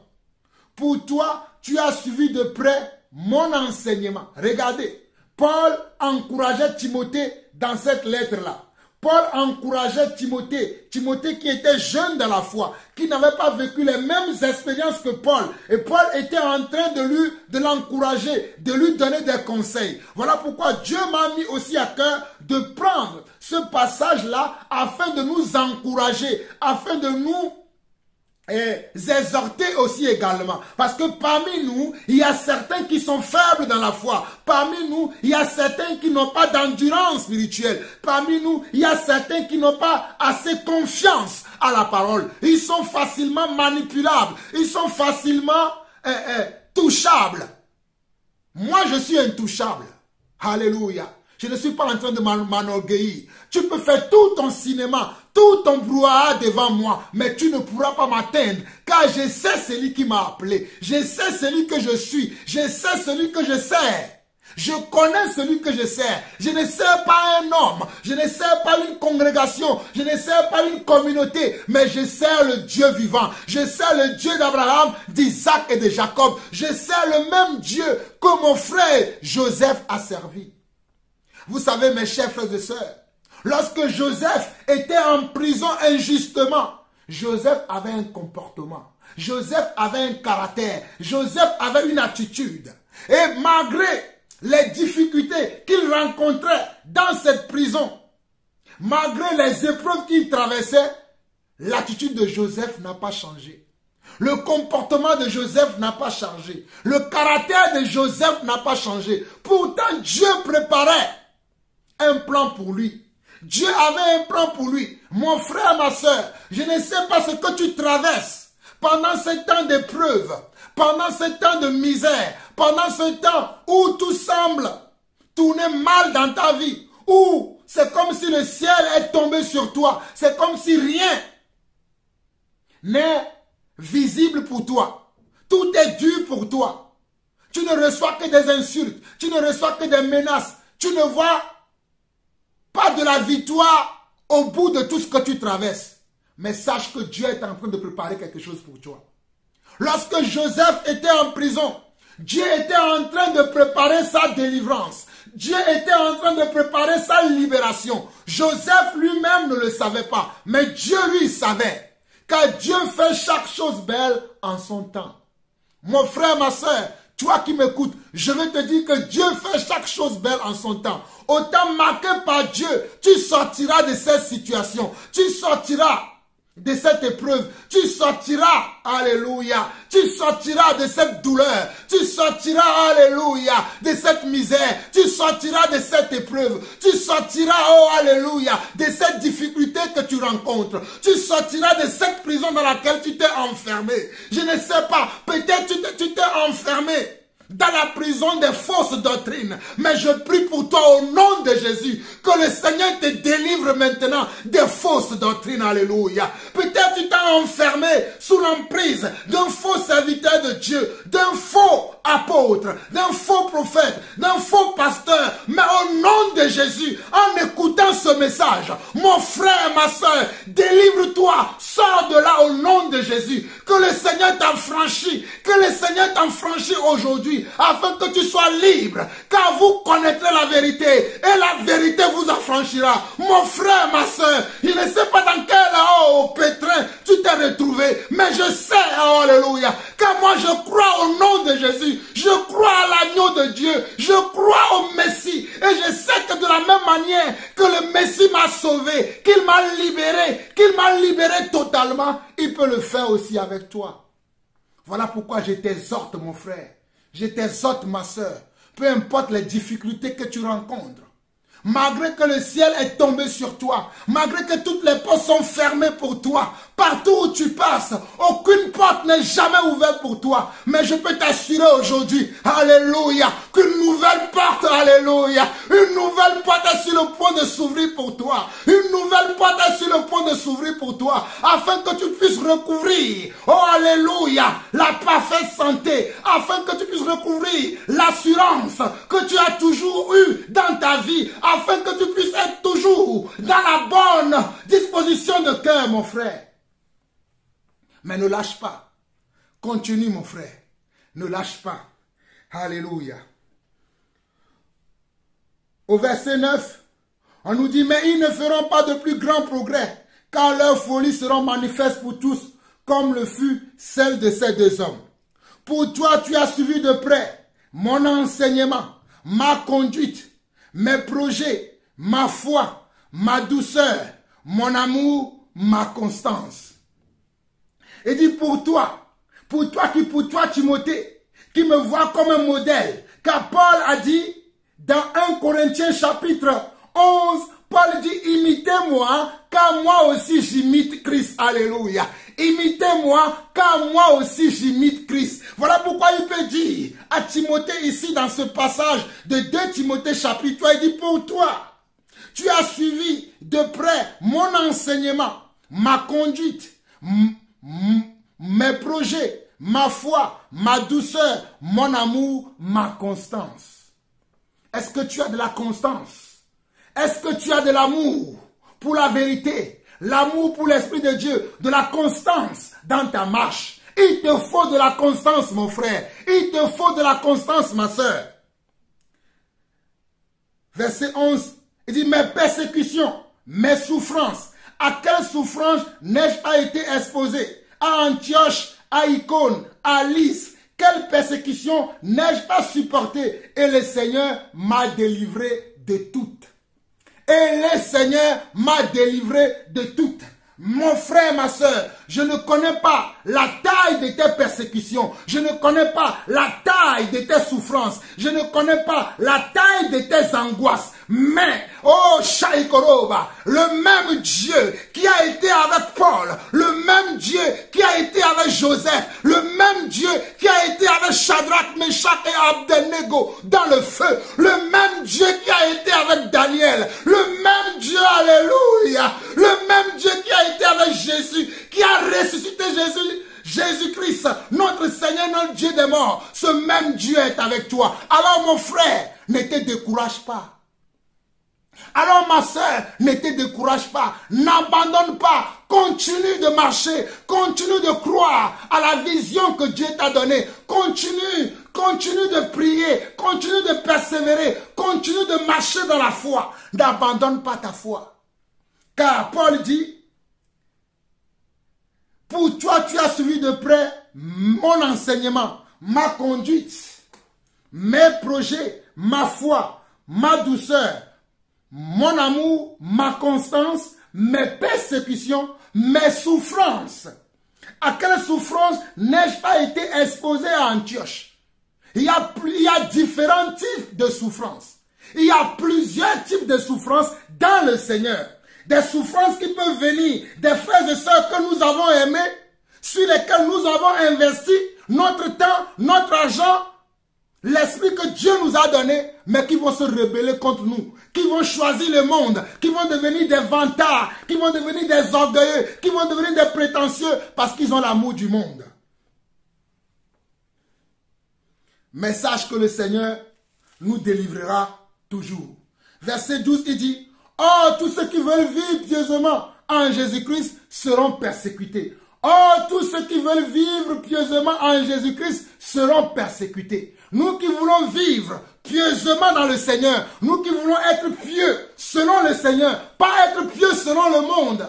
Pour toi, tu as suivi de près mon enseignement. Regardez, Paul encourageait Timothée dans cette lettre-là. Paul encourageait Timothée, Timothée qui était jeune dans la foi, qui n'avait pas vécu les mêmes expériences que Paul. Et Paul était en train de l'encourager, de lui donner des conseils. Voilà pourquoi Dieu m'a mis aussi à cœur de prendre ce passage-là afin de nous encourager, afin de nous exhorter aussi également, parce que parmi nous il y a certains qui sont faibles dans la foi, parmi nous il y a certains qui n'ont pas d'endurance spirituelle, parmi nous il y a certains qui n'ont pas assez confiance à la parole, ils sont facilement manipulables, ils sont facilement touchables. Moi je suis intouchable, alléluia. Je ne suis pas en train de m'enorgueillir. Tu peux faire tout ton cinéma, tout ton brouhaha devant moi, mais tu ne pourras pas m'atteindre, car je sais celui qui m'a appelé, je sais celui que je suis, je sais celui que je sers. Je connais celui que je sers. Je ne sers pas un homme, je ne sers pas une congrégation, je ne sers pas une communauté, mais je sers le Dieu vivant. Je sers le Dieu d'Abraham, d'Isaac et de Jacob. Je sers le même Dieu que mon frère Joseph a servi. Vous savez, mes chers frères et sœurs, lorsque Joseph était en prison injustement, Joseph avait un comportement, Joseph avait un caractère, Joseph avait une attitude. Et malgré les difficultés qu'il rencontrait dans cette prison, malgré les épreuves qu'il traversait, l'attitude de Joseph n'a pas changé. Le comportement de Joseph n'a pas changé. Le caractère de Joseph n'a pas changé. Pourtant, Dieu préparait un plan pour lui. Dieu avait un plan pour lui. Mon frère, ma soeur, je ne sais pas ce que tu traverses pendant ce temps d'épreuve, pendant ce temps de misère, pendant ce temps où tout semble tourner mal dans ta vie, où c'est comme si le ciel est tombé sur toi, c'est comme si rien n'est visible pour toi. Tout est dur pour toi. Tu ne reçois que des insultes, tu ne reçois que des menaces, tu ne vois pas de la victoire au bout de tout ce que tu traverses. Mais sache que Dieu est en train de préparer quelque chose pour toi. Lorsque Joseph était en prison, Dieu était en train de préparer sa délivrance. Dieu était en train de préparer sa libération. Joseph lui-même ne le savait pas, mais Dieu lui savait. Car Dieu fait chaque chose belle en son temps. Mon frère, ma soeur, toi qui m'écoutes, je vais te dire que Dieu fait chaque chose belle en son temps. Au temps marqué par Dieu, tu sortiras de cette situation. Tu sortiras de cette épreuve, tu sortiras, alléluia, tu sortiras de cette douleur, tu sortiras, alléluia, de cette misère, tu sortiras de cette épreuve, tu sortiras, oh alléluia, de cette difficulté que tu rencontres, tu sortiras de cette prison dans laquelle tu t'es enfermé. Je ne sais pas, peut-être tu t'es enfermé dans la prison des fausses doctrines. Mais je prie pour toi au nom de Jésus, que le Seigneur te délivre maintenant des fausses doctrines. Alléluia. Peut-être tu t'es enfermé sous l'emprise d'un faux serviteur de Dieu, d'un faux apôtre, d'un faux prophète, d'un faux pasteur. Mais au nom de Jésus, en écoutant ce message, mon frère, ma soeur, délivre-toi, sors de là au nom de Jésus. Que le Seigneur t'affranchisse, que le Seigneur t'affranchisse aujourd'hui, afin que tu sois libre, car vous connaîtrez la vérité, et la vérité vous affranchira. Mon frère, ma soeur, je ne sais pas dans quel pétrin tu t'es retrouvé, mais je sais, oh, alléluia, car moi je crois au nom de Jésus, je crois à l'agneau de Dieu, je crois au Messie, et je sais que de la même manière que le Messie m'a sauvé, qu'il m'a libéré totalement, il peut le faire aussi avec toi. Voilà pourquoi je t'exhorte, mon frère. Je t'exhorte, ma soeur, peu importe les difficultés que tu rencontres, malgré que le ciel est tombé sur toi, malgré que toutes les portes sont fermées pour toi, partout où tu passes, aucune porte n'est jamais ouverte pour toi. Mais je peux t'assurer aujourd'hui, alléluia, qu'une nouvelle porte, alléluia, une nouvelle porte est sur le point de s'ouvrir pour toi. Une nouvelle porte est sur le point de s'ouvrir pour toi, afin que tu puisses recouvrir, oh alléluia, la parfaite santé, afin que tu puisses recouvrir l'assurance que tu as toujours eue dans ta vie, afin que tu puisses être toujours dans la bonne disposition de cœur, mon frère. Mais ne lâche pas. Continue, mon frère. Ne lâche pas. Alléluia. Au verset 9, on nous dit, mais ils ne feront pas de plus grands progrès, car leur folie sera manifeste pour tous, comme le fut celle de ces deux hommes. Pour toi, tu as suivi de près mon enseignement, ma conduite, mes projets, ma foi, ma douceur, mon amour, ma constance. Et dit pour toi Timothée, qui me voit comme un modèle, car Paul a dit dans 1 Corinthiens chapitre 11, Paul dit imitez-moi, car moi aussi j'imite Christ. Alléluia. Imitez-moi, car moi aussi j'imite Christ. Voilà pourquoi il peut dire à Timothée ici dans ce passage de 2 Timothée chapitre 3, il dit pour toi, tu as suivi de près mon enseignement, ma conduite, mes projets, ma foi, ma douceur, mon amour, ma constance. Est-ce que tu as de la constance? Est-ce que tu as de l'amour pour la vérité, l'amour pour l'Esprit de Dieu, de la constance dans ta marche? Il te faut de la constance, mon frère. Il te faut de la constance, ma soeur. Verset 11, il dit, mes persécutions, mes souffrances. À quelle souffrance n'ai-je pas été exposé? À Antioche, à Icône, à Lys. Quelle persécution n'ai-je pas supporté? Et le Seigneur m'a délivré de toutes. Et le Seigneur m'a délivré de toutes. Mon frère, ma soeur, je ne connais pas la taille de tes persécutions. Je ne connais pas la taille de tes souffrances. Je ne connais pas la taille de tes angoisses. Mais, oh Shaikoroba, le même Dieu qui a été avec Paul, le même Dieu qui a été avec Joseph, le même Dieu qui a été avec Shadrach, Meshach et Abednego dans le feu, le même Dieu qui a été avec Daniel, le même Dieu, alléluia, le même Dieu qui a été avec Jésus, qui a ressuscité Jésus-Christ, notre Seigneur, notre Dieu des morts, ce même Dieu est avec toi. Alors mon frère, ne te décourage pas. Alors ma soeur, ne te décourage pas, n'abandonne pas, continue de marcher, continue de croire à la vision que Dieu t'a donnée, continue de prier, continue de persévérer, continue de marcher dans la foi, n'abandonne pas ta foi. Car Paul dit, pour toi tu as suivi de près mon enseignement, ma conduite, mes projets, ma foi, ma douceur, mon amour, ma constance, mes persécutions, mes souffrances. À quelle souffrance n'ai-je pas été exposé à Antioche? Il y a différents types de souffrances. Il y a plusieurs types de souffrances dans le Seigneur. Des souffrances qui peuvent venir des frères et sœurs que nous avons aimés, sur lesquels nous avons investi notre temps, notre argent, l'esprit que Dieu nous a donné, mais qui vont se rebeller contre nous, qui vont choisir le monde, qui vont devenir des vantards, qui vont devenir des orgueilleux, qui vont devenir des prétentieux parce qu'ils ont l'amour du monde. Mais sache que le Seigneur nous délivrera toujours. Verset 12, il dit, « Oh, tous ceux qui veulent vivre pieusement en Jésus-Christ seront persécutés. Oh, tous ceux qui veulent vivre pieusement en Jésus-Christ seront persécutés. » Nous qui voulons vivre pieusement dans le Seigneur, nous qui voulons être pieux selon le Seigneur, pas être pieux selon le monde,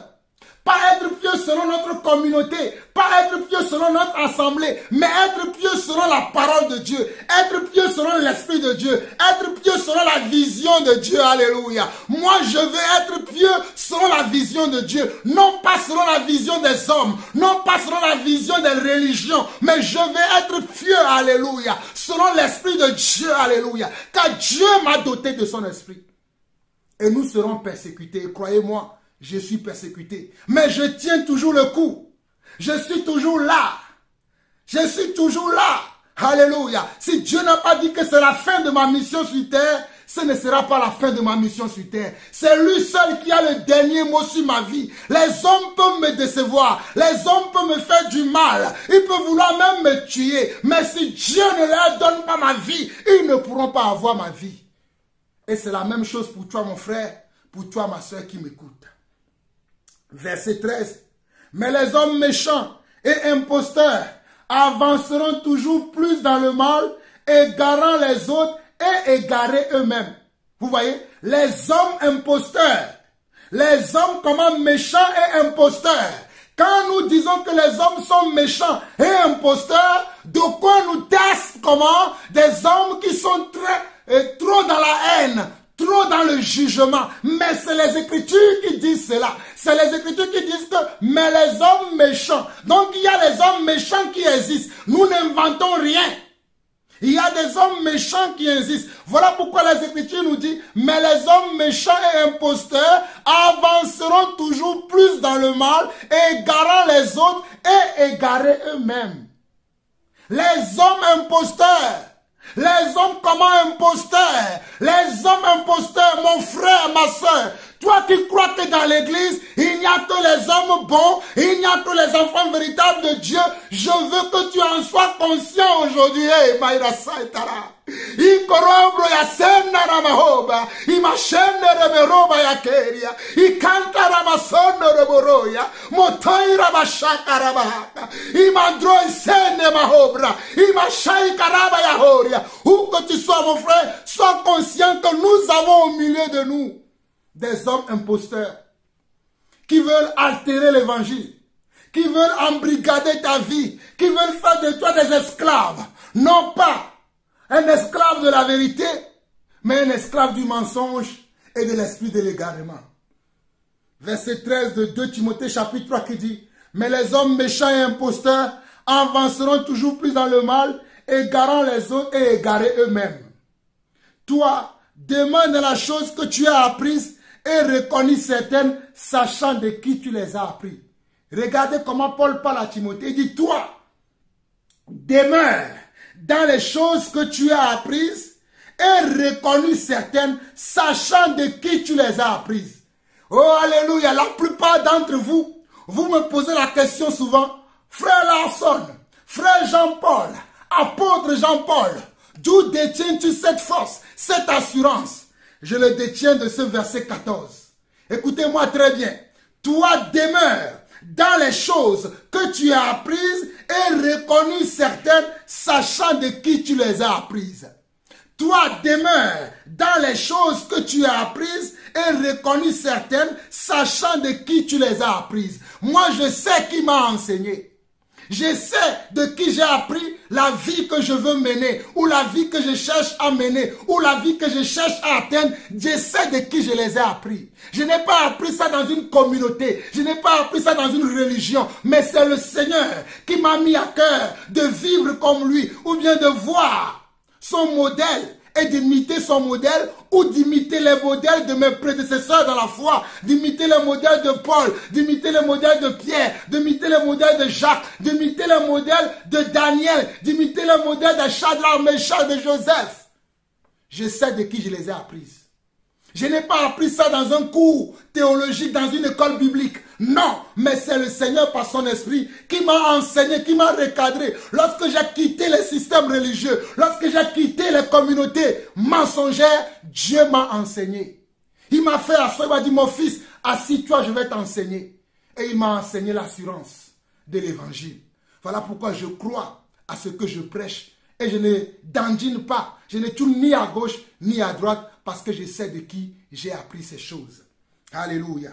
pas être pieux selon notre communauté, pas être pieux selon notre assemblée, mais être pieux selon la parole de Dieu, être pieux selon l'Esprit de Dieu, être pieux selon la vision de Dieu. Alléluia. Moi, je veux être pieux selon la vision de Dieu, non pas selon la vision des hommes, non pas selon la vision des religions, mais je veux être pieux, alléluia, selon l'Esprit de Dieu, alléluia, car Dieu m'a doté de son Esprit. Et nous serons persécutés, croyez-moi. Je suis persécuté. Mais je tiens toujours le coup. Je suis toujours là. Je suis toujours là. Alléluia. Si Dieu n'a pas dit que c'est la fin de ma mission sur terre, ce ne sera pas la fin de ma mission sur terre. C'est lui seul qui a le dernier mot sur ma vie. Les hommes peuvent me décevoir. Les hommes peuvent me faire du mal. Ils peuvent vouloir même me tuer. Mais si Dieu ne leur donne pas ma vie, ils ne pourront pas avoir ma vie. Et c'est la même chose pour toi, mon frère, pour toi, ma soeur qui m'écoute. Verset 13. Mais les hommes méchants et imposteurs avanceront toujours plus dans le mal, égarant les autres et égarés eux-mêmes. Vous voyez, les hommes imposteurs, les hommes comment méchants et imposteurs. Quand nous disons que les hommes sont méchants et imposteurs, de quoi nous tassent comment? Des hommes qui sont trop dans la haine, trop dans le jugement. Mais c'est les Écritures qui disent cela. C'est les Écritures qui disent que, mais les hommes méchants. Donc il y a les hommes méchants qui existent. Nous n'inventons rien. Il y a des hommes méchants qui existent. Voilà pourquoi les Écritures nous disent, mais les hommes méchants et imposteurs avanceront toujours plus dans le mal, égarant les autres et égarés eux-mêmes. Les hommes imposteurs. Les hommes comment imposteurs, les hommes imposteurs, mon frère, ma soeur, toi qui crois que dans l'église, il n'y a que les hommes bons, il n'y a que les enfants véritables de Dieu, je veux que tu en sois conscient aujourd'hui. Hey, Maïra Saitara. I korobro ya senda na mahoba, I mashende reberoba ya keria, I kanta ramasono reboroya, motoira bashaka rabaka, I mandro sende mahobra, I mashai karaba ya horia. Où que tu sois mon frère, sois conscient que nous avons au milieu de nous des hommes imposteurs qui veulent altérer l'évangile, qui veulent embrigader ta vie, qui veulent faire de toi des esclaves, non pas un esclave de la vérité, mais un esclave du mensonge et de l'esprit de l'égarement. Verset 13 de 2 Timothée chapitre 3 qui dit, mais les hommes méchants et imposteurs avanceront toujours plus dans le mal, égarant les autres et égarés eux-mêmes. Toi, demeure dans la chose que tu as apprise et reconnus certaines, sachant de qui tu les as appris. Regardez comment Paul parle à Timothée. Il dit, toi, demeure dans les choses que tu as apprises et reconnu certaines, sachant de qui tu les as apprises. Oh, alléluia, la plupart d'entre vous, vous me posez la question souvent, frère Larson, frère Jean-Paul, apôtre Jean-Paul, d'où détiens-tu cette force, cette assurance? Je le détiens de ce verset 14. Écoutez-moi très bien. Toi demeure dans les choses que tu as apprises et reconnu certaines, sachant de qui tu les as apprises. Toi demeure dans les choses que tu as apprises et reconnu certaines, sachant de qui tu les as apprises. Moi, je sais qui m'a enseigné. Je sais de qui j'ai appris la vie que je veux mener, ou la vie que je cherche à mener, ou la vie que je cherche à atteindre, je sais de qui je les ai appris. Je n'ai pas appris ça dans une communauté, je n'ai pas appris ça dans une religion, mais c'est le Seigneur qui m'a mis à cœur de vivre comme lui, ou bien de voir son modèle et d'imiter son modèle, ou d'imiter les modèles de mes prédécesseurs dans la foi, d'imiter le modèle de Paul, d'imiter le modèle de Pierre, d'imiter le modèle de Jacques, d'imiter le modèle de Daniel, d'imiter le modèle de Shadrach, Meshach, de Joseph. Je sais de qui je les ai apprises. Je n'ai pas appris ça dans un cours théologique, dans une école biblique. Non, mais c'est le Seigneur par son esprit qui m'a enseigné, qui m'a recadré. Lorsque j'ai quitté les systèmes religieux, lorsque j'ai quitté les communautés mensongères, Dieu m'a enseigné. Il m'a fait asseoir, il m'a dit, mon fils, assis-toi, je vais t'enseigner. Et il m'a enseigné l'assurance de l'évangile. Voilà pourquoi je crois à ce que je prêche. Et je ne dandine pas, je ne tourne ni à gauche ni à droite, parce que je sais de qui j'ai appris ces choses. Alléluia.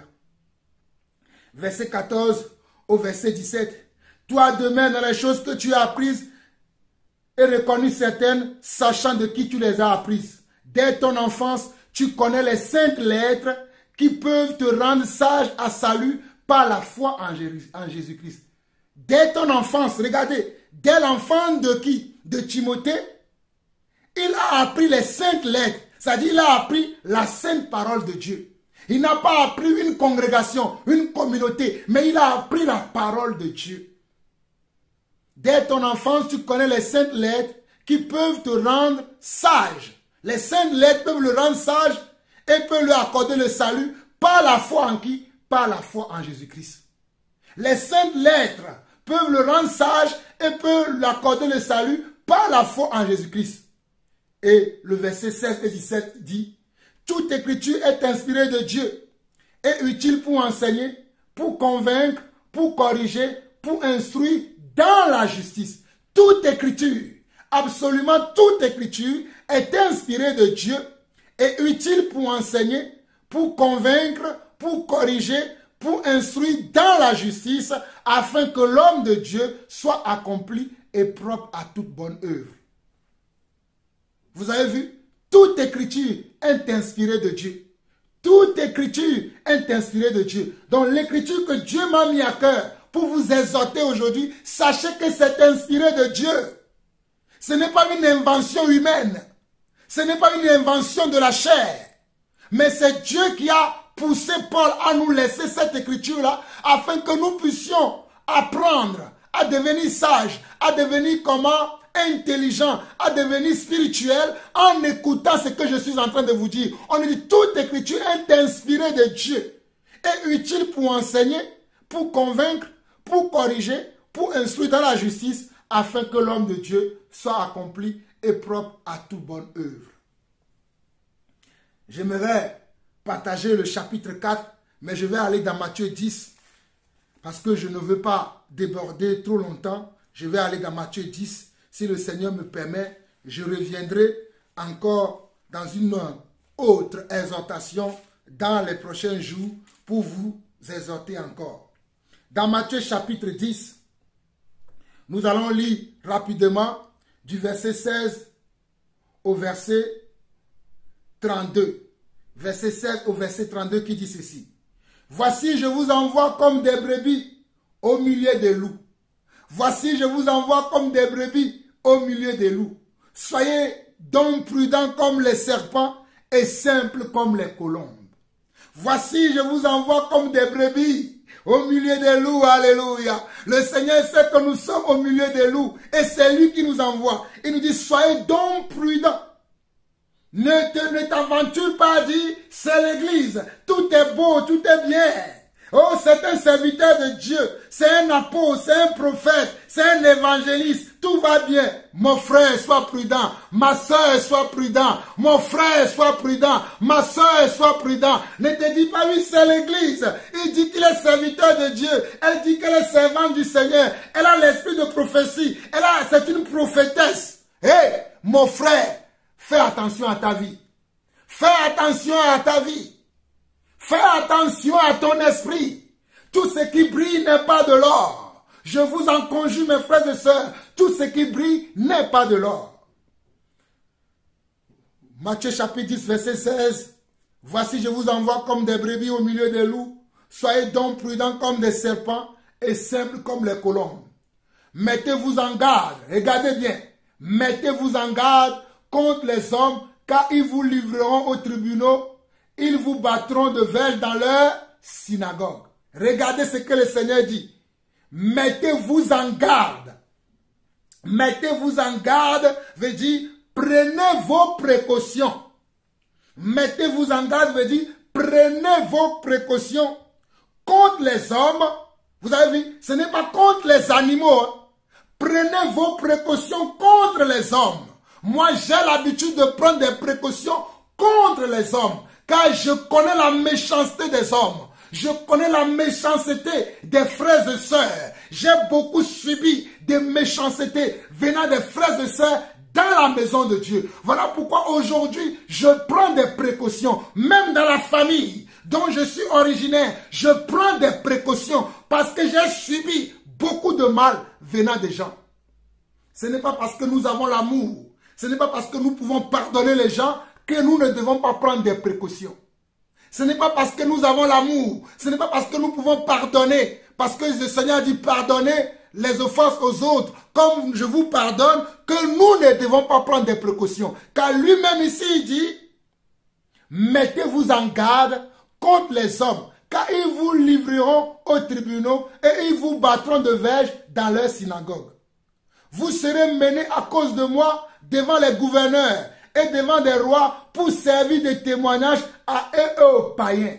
Verset 14 au verset 17. Toi demain dans les choses que tu as apprises et reconnues certaines, sachant de qui tu les as apprises. Dès ton enfance, tu connais les saintes lettres qui peuvent te rendre sage à salut par la foi en Jésus-Christ. Dès ton enfance, regardez, dès l'enfant de qui? De Timothée, il a appris les saintes lettres. C'est-à-dire, il a appris la sainte parole de Dieu. Il n'a pas appris une congrégation, une communauté, mais il a appris la parole de Dieu. Dès ton enfance, tu connais les saintes lettres qui peuvent te rendre sage. Les saintes lettres peuvent le rendre sage et peuvent lui accorder le salut par la foi en qui? Par la foi en Jésus-Christ. Les saintes lettres peuvent le rendre sage et peuvent lui accorder le salut par la foi en Jésus-Christ. Et le verset 16 et 17 dit, toute écriture est inspirée de Dieu et utile pour enseigner, pour convaincre, pour corriger, pour instruire dans la justice. Toute écriture, absolument toute écriture est inspirée de Dieu et utile pour enseigner, pour convaincre, pour corriger, pour instruire dans la justice, afin que l'homme de Dieu soit accompli et propre à toute bonne œuvre. Vous avez vu? Toute écriture est inspirée de Dieu. Toute écriture est inspirée de Dieu. Donc l'écriture que Dieu m'a mis à cœur pour vous exhorter aujourd'hui, sachez que c'est inspiré de Dieu. Ce n'est pas une invention humaine. Ce n'est pas une invention de la chair. Mais c'est Dieu qui a poussé Paul à nous laisser cette écriture-là afin que nous puissions apprendre à devenir sages, à devenir comment? Intelligent, à devenir spirituel en écoutant ce que je suis en train de vous dire. On dit toute écriture est inspirée de Dieu et utile pour enseigner, pour convaincre, pour corriger, pour instruire dans la justice afin que l'homme de Dieu soit accompli et propre à toute bonne œuvre. J'aimerais partager le chapitre 4, mais je vais aller dans Matthieu 10 parce que je ne veux pas déborder trop longtemps. Je vais aller dans Matthieu 10. Si le Seigneur me permet, je reviendrai encore dans une autre exhortation dans les prochains jours pour vous exhorter encore. Dans Matthieu chapitre 10, nous allons lire rapidement du verset 16 au verset 32. Verset 16 au verset 32 qui dit ceci. Voici, je vous envoie comme des brebis au milieu des loups. Voici, je vous envoie comme des brebis au milieu des loups. Soyez donc prudents comme les serpents et simples comme les colombes. Voici, je vous envoie comme des brebis au milieu des loups. Alléluia. Le Seigneur sait que nous sommes au milieu des loups et c'est lui qui nous envoie. Il nous dit, soyez donc prudents. Ne t'aventure pas à dire, c'est l'église. Tout est beau, tout est bien. Oh, c'est un serviteur de Dieu, c'est un apôtre, c'est un prophète, c'est un évangéliste, tout va bien. Mon frère, sois prudent, ma soeur, sois prudent, mon frère, sois prudent, ma soeur, sois prudent. Ne te dis pas, oui, c'est l'église. Il dit qu'il est serviteur de Dieu, elle dit qu'elle est servante du Seigneur, elle a l'esprit de prophétie, c'est une prophétesse. Hé, mon frère, fais attention à ta vie. Fais attention à ta vie. Fais attention à ton esprit. Tout ce qui brille n'est pas de l'or. Je vous en conjure, mes frères et sœurs. tout ce qui brille n'est pas de l'or. Matthieu chapitre 10, verset 16. Voici, je vous envoie comme des brebis au milieu des loups. Soyez donc prudents comme des serpents et simples comme les colombes. Mettez-vous en garde, regardez bien. Mettez-vous en garde contre les hommes, car ils vous livreront aux tribunaux. Ils vous battront de verges dans leur synagogue. Regardez ce que le Seigneur dit. Mettez-vous en garde. Mettez-vous en garde veut dire prenez vos précautions. Mettez-vous en garde veut dire prenez vos précautions contre les hommes. Vous avez vu, ce n'est pas contre les animaux. Prenez vos précautions contre les hommes. Moi, j'ai l'habitude de prendre des précautions contre les hommes, car je connais la méchanceté des hommes. Je connais la méchanceté des frères et sœurs. J'ai beaucoup subi des méchancetés venant des frères et sœurs dans la maison de Dieu. Voilà pourquoi aujourd'hui, je prends des précautions, même dans la famille dont je suis originaire. Je prends des précautions parce que j'ai subi beaucoup de mal venant des gens. Ce n'est pas parce que nous avons l'amour, ce n'est pas parce que nous pouvons pardonner les gens que nous ne devons pas prendre des précautions. Ce n'est pas parce que nous avons l'amour, ce n'est pas parce que nous pouvons pardonner, parce que le Seigneur dit pardonner les offenses aux autres, comme je vous pardonne, que nous ne devons pas prendre des précautions. Car lui-même ici, il dit, mettez-vous en garde contre les hommes, car ils vous livreront aux tribunaux et ils vous battront de verges dans leur synagogue. Vous serez menés à cause de moi devant les gouverneurs et devant des rois pour servir de témoignage à eux et aux païens.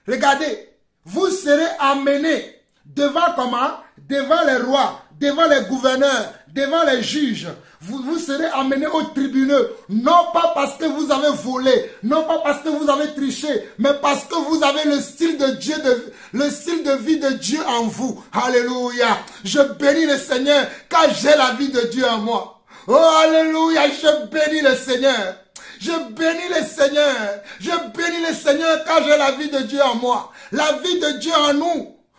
Regardez, vous serez amenés devant comment? Devant les rois, devant les gouverneurs, devant les juges. Vous serez amenés aux tribunaux, non pas parce que vous avez volé, non pas parce que vous avez triché, mais parce que vous avez le style de Dieu, le style de vie de Dieu en vous. Alléluia. Je bénis le Seigneur car j'ai la vie de Dieu en moi. Oh, alléluia, je bénis le Seigneur. Je bénis le Seigneur. Je bénis le Seigneur car j'ai la vie de Dieu en moi. La vie de Dieu en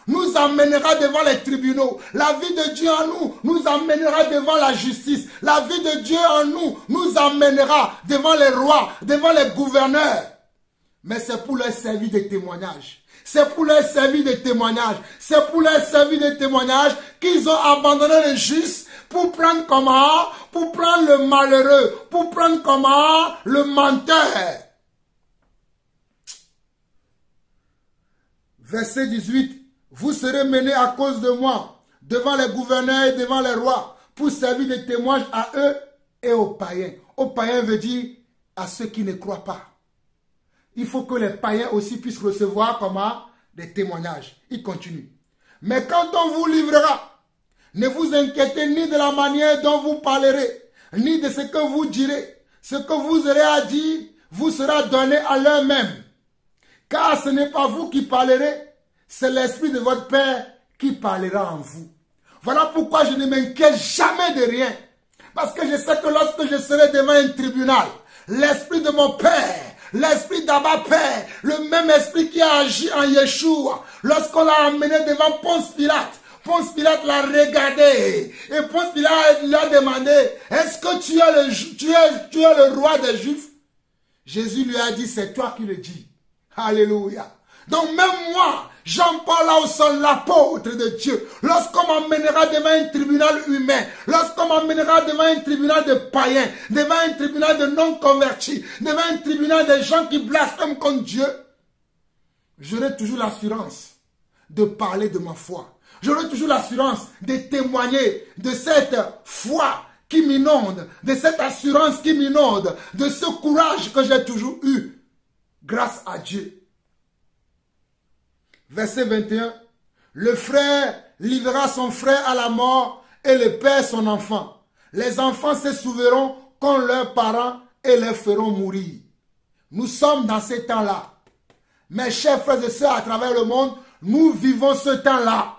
nous amènera devant les tribunaux. La vie de Dieu en nous amènera devant la justice. La vie de Dieu en nous amènera devant les rois, devant les gouverneurs. Mais c'est pour leur servir de témoignage. C'est pour leur servir de témoignage. C'est pour leur servir de témoignage qu'ils ont abandonné le juste pour prendre comment? Pour prendre le malheureux. Pour prendre comment? Le menteur. Verset 18. Vous serez menés à cause de moi devant les gouverneurs et devant les rois pour servir de témoins à eux et aux païens. Aux païens veut dire à ceux qui ne croient pas. Il faut que les païens aussi puissent recevoir comment? Des témoignages. Il continue. Mais quand on vous livrera, ne vous inquiétez ni de la manière dont vous parlerez, ni de ce que vous direz. Ce que vous aurez à dire vous sera donné à l'heure même. Car ce n'est pas vous qui parlerez, c'est l'Esprit de votre Père qui parlera en vous. Voilà pourquoi je ne m'inquiète jamais de rien. Parce que je sais que lorsque je serai devant un tribunal, l'Esprit de mon Père, l'Esprit d'Abba Père, le même Esprit qui a agi en Yeshua, lorsqu'on l'a emmené devant Ponce Pilate l'a regardé. Et Ponce Pilate lui a demandé, est-ce que tu es le roi des Juifs? Jésus lui a dit, c'est toi qui le dis. Alléluia. Donc même moi, Jean-Paul Laosson, l'apôtre de Dieu, lorsqu'on m'emmènera devant un tribunal humain, lorsqu'on m'emmènera devant un tribunal de païens, devant un tribunal de non-convertis, devant un tribunal de gens qui blasphèment contre Dieu, j'aurai toujours l'assurance de parler de ma foi. J'aurai toujours l'assurance de témoigner de cette foi qui m'inonde, de cette assurance qui m'inonde, de ce courage que j'ai toujours eu grâce à Dieu. Verset 21. Le frère livrera son frère à la mort et le père son enfant. Les enfants se souveront contre leurs parents et les feront mourir. Nous sommes dans ces temps-là. Mes chers frères et sœurs à travers le monde, nous vivons ce temps-là.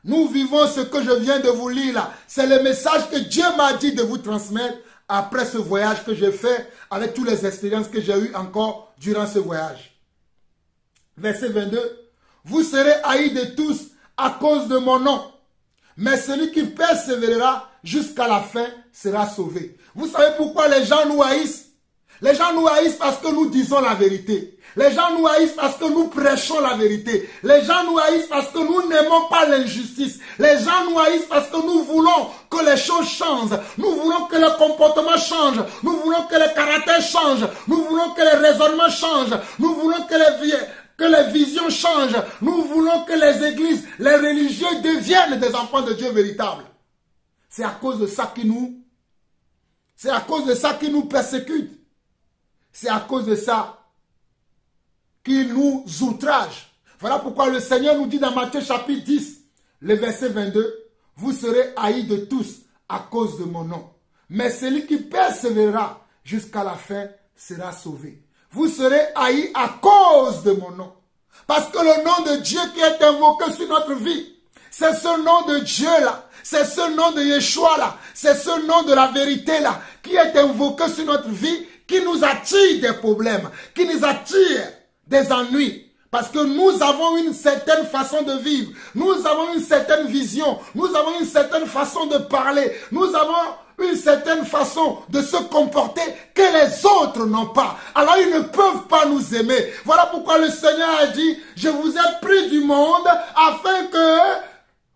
Nous vivons ce que je viens de vous lire là. C'est le message que Dieu m'a dit de vous transmettre après ce voyage que j'ai fait avec toutes les expériences que j'ai eues encore durant ce voyage. Verset 22. Vous serez haïs de tous à cause de mon nom. Mais celui qui persévérera jusqu'à la fin sera sauvé. Vous savez pourquoi les gens nous haïssent? Les gens nous haïssent parce que nous disons la vérité. Les gens nous haïssent parce que nous prêchons la vérité. Les gens nous haïssent parce que nous n'aimons pas l'injustice. Les gens nous haïssent parce que nous voulons que les choses changent. Nous voulons que le comportement change. Nous voulons que le caractère change. Nous voulons que les raisonnements changent. Nous voulons que les visions changent. Nous voulons que les églises, les religieux deviennent des enfants de Dieu véritables. C'est à cause de ça qu'ils nous persécutent. C'est à cause de ça qu'ils nous outragent. Voilà pourquoi le Seigneur nous dit dans Matthieu chapitre 10, le verset 22, « Vous serez haïs de tous à cause de mon nom. Mais celui qui persévérera jusqu'à la fin sera sauvé. » Vous serez haïs à cause de mon nom. Parce que le nom de Dieu qui est invoqué sur notre vie, c'est ce nom de Dieu-là. C'est ce nom de Yeshua-là. C'est ce nom de la vérité-là qui est invoqué sur notre vie, qui nous attire des problèmes, qui nous attire des ennuis. Parce que nous avons une certaine façon de vivre. Nous avons une certaine vision. Nous avons une certaine façon de parler. Nous avons une certaine façon de se comporter que les autres n'ont pas. Alors ils ne peuvent pas nous aimer. Voilà pourquoi le Seigneur a dit, je vous ai pris du monde afin que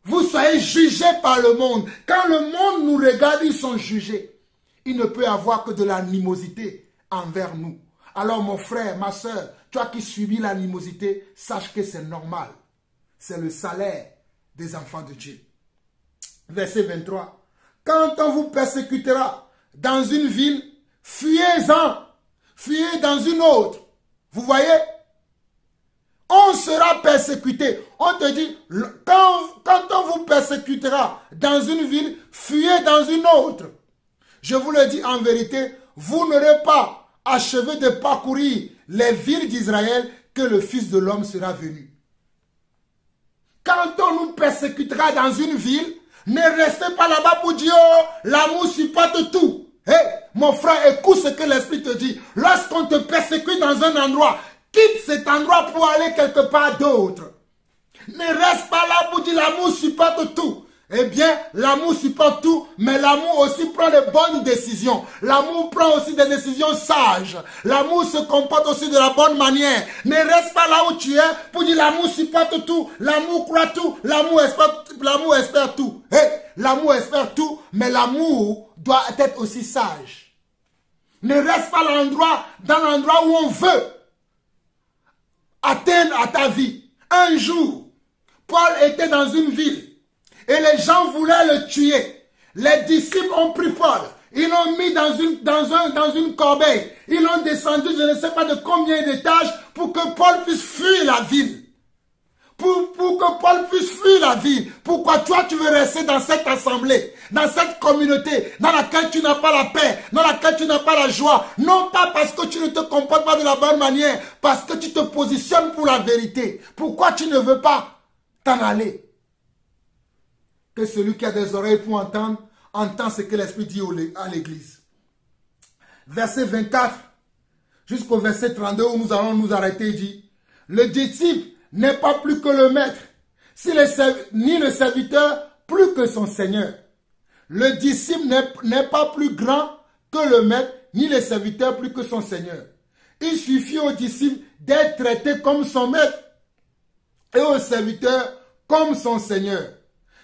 vous soyez jugés par le monde. Quand le monde nous regarde, ils sont jugés. Il ne peut y avoir que de l'animosité envers nous. Alors mon frère, ma soeur, toi qui subis l'animosité, sache que c'est normal. C'est le salaire des enfants de Dieu. Verset 23. Quand on vous persécutera dans une ville, fuyez-en. Fuyez dans une autre. Vous voyez? On sera persécuté. On te dit, quand on vous persécutera dans une ville, fuyez dans une autre. Je vous le dis en vérité, vous n'aurez pas achevé de parcourir les villes d'Israël que le Fils de l'homme sera venu. Quand on nous persécutera dans une ville, ne restez pas là-bas pour dire, oh, l'amour supporte tout. Hey, mon frère, écoute ce que l'Esprit te dit. Lorsqu'on te persécute dans un endroit, quitte cet endroit pour aller quelque part d'autre. Ne reste pas là pour dire l'amour supporte tout. Eh bien, l'amour supporte tout, mais l'amour aussi prend de bonnes décisions. L'amour prend aussi des décisions sages. L'amour se comporte aussi de la bonne manière. Ne reste pas là où tu es pour dire l'amour supporte tout, l'amour croit tout, l'amour espère tout. Hey, l'amour espère tout, mais l'amour doit être aussi sage. Ne reste pas dans l'endroit où on veut atteindre à ta vie. Un jour, Paul était dans une ville. Et les gens voulaient le tuer. Les disciples ont pris Paul. Ils l'ont mis dans une corbeille. Ils l'ont descendu, je ne sais pas de combien d'étages, pour que Paul puisse fuir la ville. Pour que Paul puisse fuir la ville. Pourquoi toi tu veux rester dans cette assemblée, dans cette communauté, dans laquelle tu n'as pas la paix, dans laquelle tu n'as pas la joie. Non pas parce que tu ne te comportes pas de la bonne manière, parce que tu te positionnes pour la vérité. Pourquoi tu ne veux pas t'en aller? Que celui qui a des oreilles pour entendre, entend ce que l'Esprit dit à l'Église. Verset 24 jusqu'au verset 32 où nous allons nous arrêter, il dit, le disciple n'est pas plus que le maître, ni le serviteur plus que son Seigneur. Le disciple n'est pas plus grand que le maître, ni le serviteur plus que son Seigneur. Il suffit au disciple d'être traité comme son maître et au serviteur comme son Seigneur.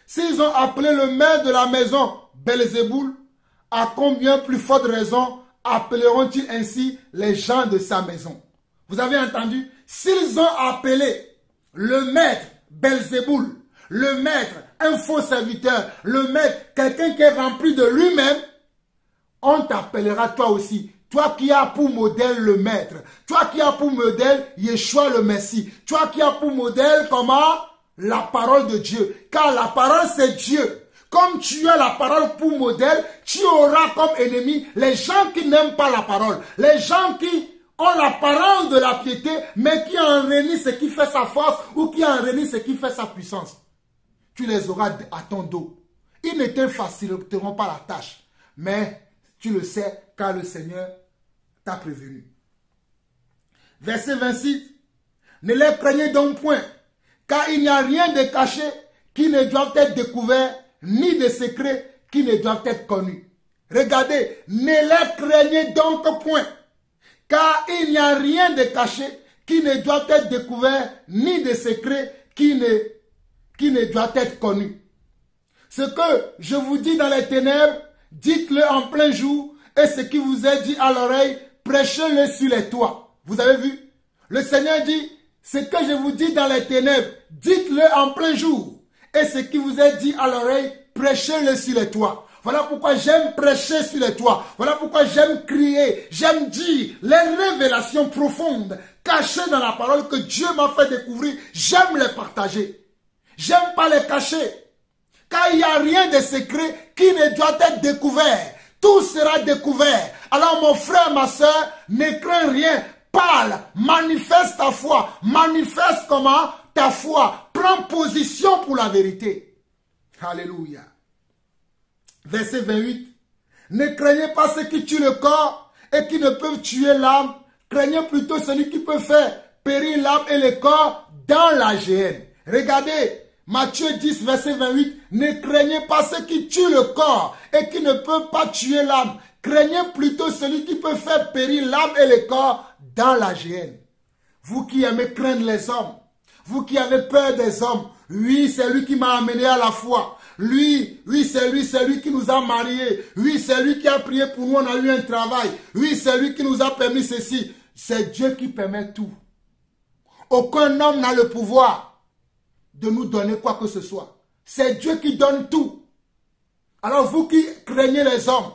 S'ils ont appelé le maire de la maison Belzéboul, à combien plus forte raison appelleront-ils ainsi les gens de sa maison? Vous avez entendu? S'ils ont appelé le maître Belzéboul, le maître, un faux serviteur, le maître, quelqu'un qui est rempli de lui-même, on t'appellera toi aussi. Toi qui as pour modèle le maître, toi qui as pour modèle Yeshua le Messie, toi qui as pour modèle comment? La parole de Dieu. Car la parole c'est Dieu. Comme tu as la parole pour modèle, tu auras comme ennemi les gens qui n'aiment pas la parole. Les gens qui ont la parole de la piété, mais qui en renient ce qui fait sa force ou qui en renient ce qui fait sa puissance. Tu les auras à ton dos. Ils ne te faciliteront pas la tâche. Mais tu le sais car le Seigneur t'a prévenu. Verset 26. Ne les craignez donc point. Car il n'y a rien de caché qui ne doit être découvert, ni de secret qui ne doivent être connus. Regardez, ne les craignez donc point, car il n'y a rien de caché qui ne doit être découvert, ni de secret qui ne doit être connu. Ce que je vous dis dans les ténèbres, dites-le en plein jour, et ce qui vous est dit à l'oreille, prêchez-le sur les toits. Vous avez vu? Le Seigneur dit, ce que je vous dis dans les ténèbres, dites-le en plein jour, et ce qui vous est dit à l'oreille, prêchez-le sur les toits. Voilà pourquoi j'aime prêcher sur les toits. Voilà pourquoi j'aime crier, j'aime dire les révélations profondes cachées dans la parole que Dieu m'a fait découvrir. J'aime les partager. J'aime pas les cacher. Car il n'y a rien de secret qui ne doit être découvert. Tout sera découvert. Alors mon frère, ma soeur, ne crains rien. Parle, manifeste ta foi. Manifeste comment? Ta foi. Prends position pour la vérité. Alléluia. Verset 28. Ne craignez pas ceux qui tuent le corps et qui ne peuvent tuer l'âme. Craignez plutôt celui qui peut faire périr l'âme et le corps dans la géhenne. Regardez, Matthieu 10, verset 28. Ne craignez pas ceux qui tuent le corps et qui ne peuvent pas tuer l'âme. Craignez plutôt celui qui peut faire périr l'âme et le corps dans la géhenne. Vous qui aimez craindre les hommes, vous qui avez peur des hommes, oui, c'est lui qui m'a amené à la foi. Lui, oui, c'est lui qui nous a mariés. Oui, c'est lui qui a prié pour nous, on a eu un travail. Oui, c'est lui qui nous a permis ceci. C'est Dieu qui permet tout. Aucun homme n'a le pouvoir de nous donner quoi que ce soit. C'est Dieu qui donne tout. Alors vous qui craignez les hommes,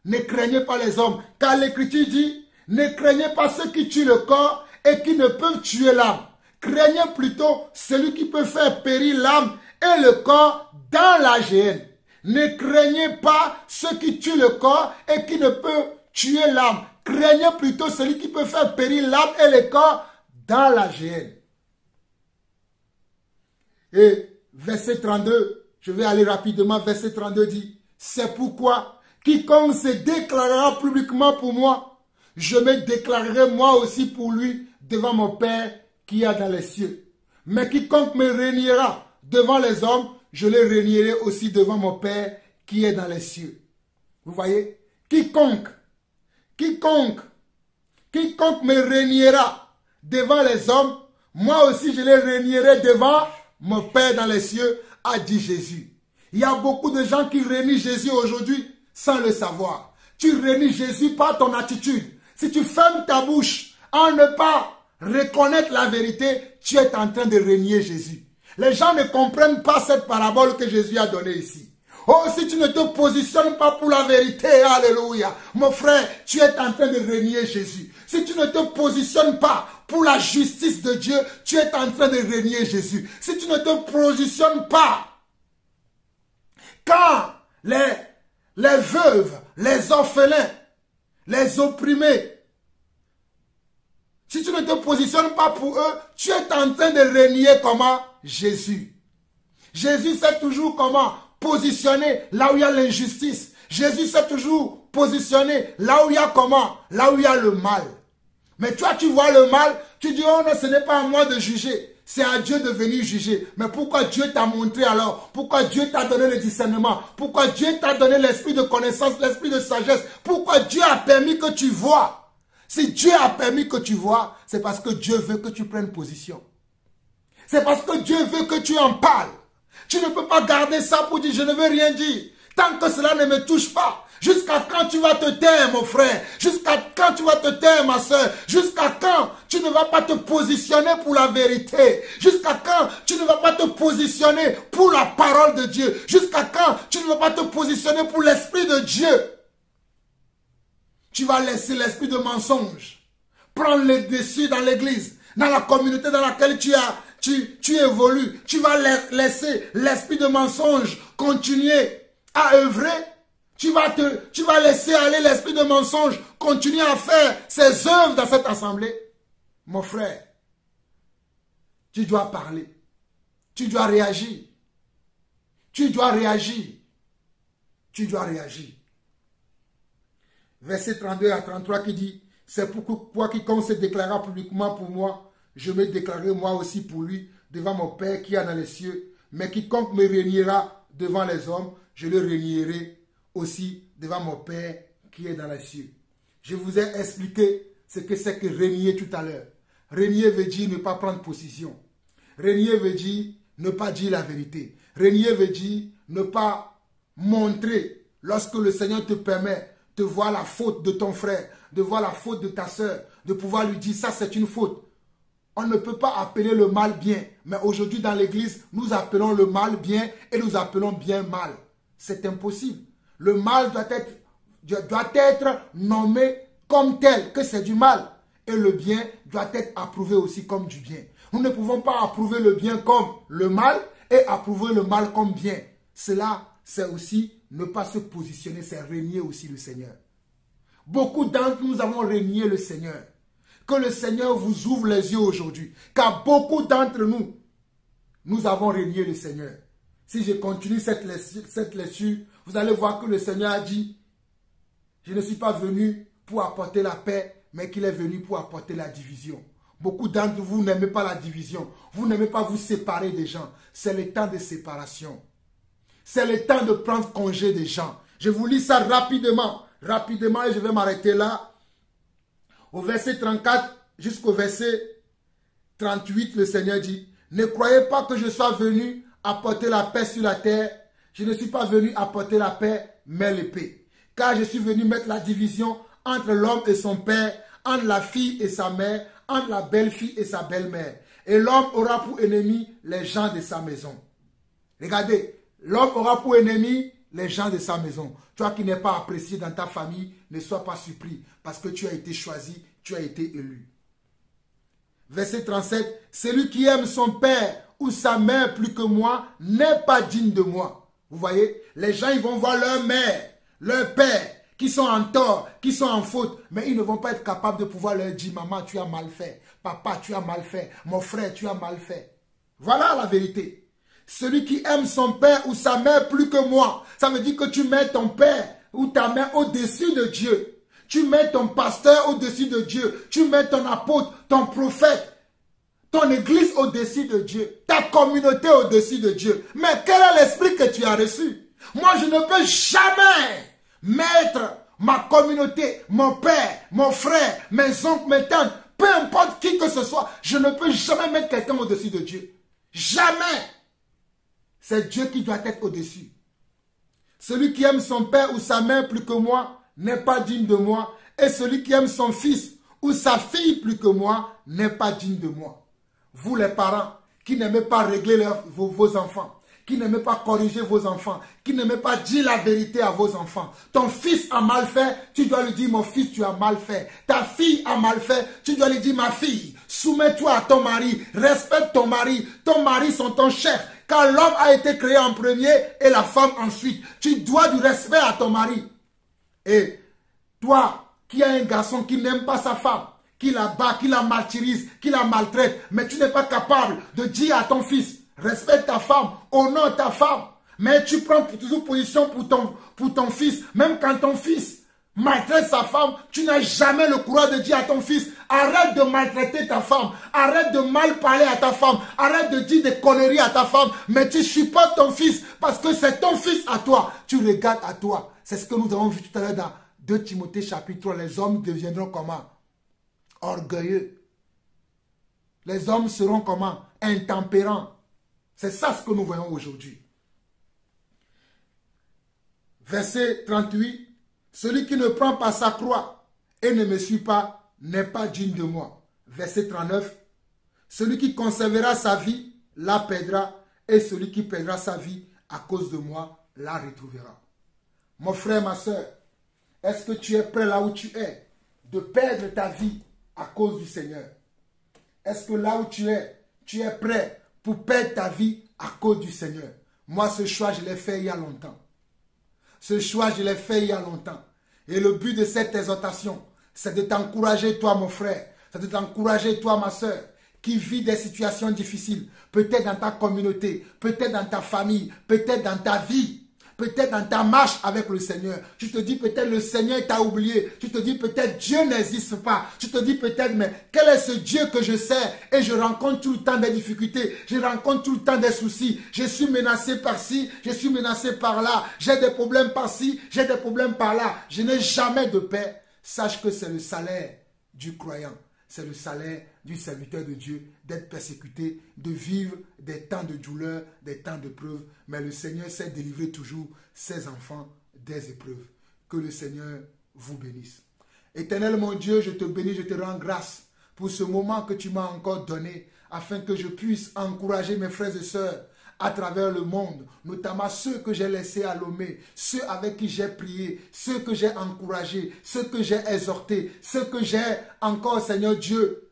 ne craignez pas les hommes. Car l'Écriture dit, ne craignez pas ceux qui tuent le corps et qui ne peuvent tuer l'âme. Craignez plutôt celui qui peut faire périr l'âme et le corps dans la géhenne. Ne craignez pas ceux qui tuent le corps et qui ne peuvent tuer l'âme. Craignez plutôt celui qui peut faire périr l'âme et le corps dans la géhenne. Et verset 32, je vais aller rapidement, verset 32 dit, c'est pourquoi quiconque se déclarera publiquement pour moi, je me déclarerai moi aussi pour lui devant mon Père qui est dans les cieux. Mais quiconque me régnera devant les hommes, je le régnerai aussi devant mon Père qui est dans les cieux. Vous voyez? Quiconque me régnera devant les hommes, moi aussi je le régnerai devant mon Père dans les cieux, a dit Jésus. Il y a beaucoup de gens qui régnent Jésus aujourd'hui sans le savoir. Tu régnes Jésus par ton attitude. Si tu fermes ta bouche en ne pas reconnaître la vérité, tu es en train de régner Jésus. Les gens ne comprennent pas cette parabole que Jésus a donnée ici. Oh, si tu ne te positionnes pas pour la vérité, alléluia, mon frère, tu es en train de régner Jésus. Si tu ne te positionnes pas pour la justice de Dieu, tu es en train de régner Jésus. Si tu ne te positionnes pas, quand les veuves, les orphelins, les opprimés, si tu ne te positionnes pas pour eux, tu es en train de régner comment? Jésus. Jésus sait toujours comment positionner là où il y a l'injustice. Jésus sait toujours positionner là où il y a comment? Là où il y a le mal. Mais toi, tu vois le mal, tu dis, oh non, ce n'est pas à moi de juger. C'est à Dieu de venir juger. Mais pourquoi Dieu t'a montré alors? Pourquoi Dieu t'a donné le discernement? Pourquoi Dieu t'a donné l'esprit de connaissance, l'esprit de sagesse? Pourquoi Dieu a permis que tu vois? Si Dieu a permis que tu vois, c'est parce que Dieu veut que tu prennes position. C'est parce que Dieu veut que tu en parles. Tu ne peux pas garder ça pour dire, je ne veux rien dire. Tant que cela ne me touche pas. Jusqu'à quand tu vas te taire, mon frère? Jusqu'à quand tu vas te taire, ma soeur? Jusqu'à quand tu ne vas pas te positionner pour la vérité? Jusqu'à quand tu ne vas pas te positionner pour la parole de Dieu? Jusqu'à quand tu ne vas pas te positionner pour l'Esprit de Dieu? Tu vas laisser l'esprit de mensonge prendre le dessus dans l'église, dans la communauté dans laquelle tu évolues. Tu vas laisser l'esprit de mensonge continuer à œuvrer. Tu vas laisser aller l'esprit de mensonge continuer à faire ses œuvres dans cette assemblée. Mon frère, tu dois parler. Tu dois réagir. Tu dois réagir. Tu dois réagir. Verset 32 à 33 qui dit, c'est pourquoi quiconque se déclarera publiquement pour moi, je me déclarerai moi aussi pour lui devant mon Père qui est dans les cieux. Mais quiconque me régnera devant les hommes, je le régnerai aussi devant mon Père qui est dans les cieux. Je vous ai expliqué ce que c'est que régner tout à l'heure. Régner veut dire ne pas prendre position. Régner veut dire ne pas dire la vérité. Régner veut dire ne pas montrer lorsque le Seigneur te permet de voir la faute de ton frère, de voir la faute de ta soeur, de pouvoir lui dire ça c'est une faute. On ne peut pas appeler le mal bien. Mais aujourd'hui dans l'église, nous appelons le mal bien et nous appelons bien mal. C'est impossible. Le mal doit être nommé comme tel, que c'est du mal. Et le bien doit être approuvé aussi comme du bien. Nous ne pouvons pas approuver le bien comme le mal et approuver le mal comme bien. Cela, c'est aussi ne pas se positionner, c'est régner aussi le Seigneur. Beaucoup d'entre nous avons régné le Seigneur. Que le Seigneur vous ouvre les yeux aujourd'hui. Car beaucoup d'entre nous, nous avons régné le Seigneur. Si je continue cette lecture, vous allez voir que le Seigneur a dit, je ne suis pas venu pour apporter la paix, mais qu'il est venu pour apporter la division. Beaucoup d'entre vous n'aimez pas la division. Vous n'aimez pas vous séparer des gens. C'est le temps de séparation. C'est le temps de prendre congé des gens. Je vous lis ça rapidement. Rapidement, et je vais m'arrêter là. Au verset 34 jusqu'au verset 38, le Seigneur dit, ne croyez pas que je sois venu apporter la paix sur la terre. Je ne suis pas venu apporter la paix, mais l'épée. Car je suis venu mettre la division entre l'homme et son père, entre la fille et sa mère, entre la belle-fille et sa belle-mère. Et l'homme aura pour ennemi les gens de sa maison. Regardez, l'homme aura pour ennemi les gens de sa maison. Toi qui n'es pas apprécié dans ta famille, ne sois pas surpris parce que tu as été choisi, tu as été élu. Verset 37, celui qui aime son père ou sa mère plus que moi n'est pas digne de moi. Vous voyez, les gens ils vont voir leur mère, leur père, qui sont en tort, qui sont en faute, mais ils ne vont pas être capables de pouvoir leur dire, maman, tu as mal fait, papa, tu as mal fait, mon frère, tu as mal fait. Voilà la vérité. Celui qui aime son père ou sa mère plus que moi, ça veut dire que tu mets ton père ou ta mère au-dessus de Dieu. Tu mets ton pasteur au-dessus de Dieu. Tu mets ton apôtre, ton prophète, ton église au-dessus de Dieu. Ta communauté au-dessus de Dieu. Mais quel est l'esprit que tu as reçu? Moi, je ne peux jamais mettre ma communauté, mon père, mon frère, mes oncles, mes tantes, peu importe qui que ce soit, je ne peux jamais mettre quelqu'un au-dessus de Dieu. Jamais. C'est Dieu qui doit être au-dessus. Celui qui aime son père ou sa mère plus que moi n'est pas digne de moi. Et celui qui aime son fils ou sa fille plus que moi n'est pas digne de moi. Vous les parents qui n'aimez pas régler vos enfants, qui n'aimez pas corriger vos enfants, qui n'aimez pas dire la vérité à vos enfants. Ton fils a mal fait, tu dois lui dire mon fils tu as mal fait. Ta fille a mal fait, tu dois lui dire ma fille, soumets-toi à ton mari, respecte ton mari sont ton chef. Car l'homme a été créé en premier et la femme ensuite. Tu dois du respect à ton mari. Et toi, qui as un garçon qui n'aime pas sa femme, qui la bat, qui la martyrise, qui la maltraite, mais tu n'es pas capable de dire à ton fils, respecte ta femme, honore ta femme. Mais tu prends toujours position pour ton fils, même quand ton fils maltraite sa femme, tu n'as jamais le courage de dire à ton fils, arrête de maltraiter ta femme, arrête de mal parler à ta femme, arrête de dire des conneries à ta femme, mais tu supportes ton fils parce que c'est ton fils à toi, tu regardes à toi. C'est ce que nous avons vu tout à l'heure dans 2 Timothée chapitre 3, les hommes deviendront comment? Orgueilleux. Les hommes seront comment? Intempérants. C'est ça ce que nous voyons aujourd'hui. Verset 38. Celui qui ne prend pas sa croix et ne me suit pas n'est pas digne de moi. Verset 39. Celui qui conservera sa vie la perdra et celui qui perdra sa vie à cause de moi la retrouvera. Mon frère, ma soeur, est-ce que tu es prêt là où tu es de perdre ta vie à cause du Seigneur? Est-ce que là où tu es prêt pour perdre ta vie à cause du Seigneur? Moi, ce choix, je l'ai fait il y a longtemps. Ce choix, je l'ai fait il y a longtemps. Et le but de cette exhortation, c'est de t'encourager, toi, mon frère. C'est de t'encourager, toi, ma soeur, qui vit des situations difficiles. Peut-être dans ta communauté, peut-être dans ta famille, peut-être dans ta vie. peut-être dans ta marche avec le Seigneur. Tu te dis peut-être le Seigneur t'a oublié. Tu te dis peut-être Dieu n'existe pas. Tu te dis peut-être mais quel est ce Dieu que je sers et je rencontre tout le temps des difficultés. Je rencontre tout le temps des soucis. Je suis menacé par-ci, je suis menacé par-là. J'ai des problèmes par-ci, j'ai des problèmes par-là. Je n'ai jamais de paix. Sache que c'est le salaire du croyant. C'est le salaire du serviteur de Dieu d'être persécuté, de vivre des temps de douleur, des temps de preuve. Mais le Seigneur sait délivrer toujours ses enfants des épreuves. Que le Seigneur vous bénisse. Éternel mon Dieu, je te bénis, je te rends grâce pour ce moment que tu m'as encore donné afin que je puisse encourager mes frères et sœurs à travers le monde, notamment ceux que j'ai laissés à Lomé, ceux avec qui j'ai prié, ceux que j'ai encouragés, ceux que j'ai exhortés, ceux que j'ai encore, Seigneur Dieu,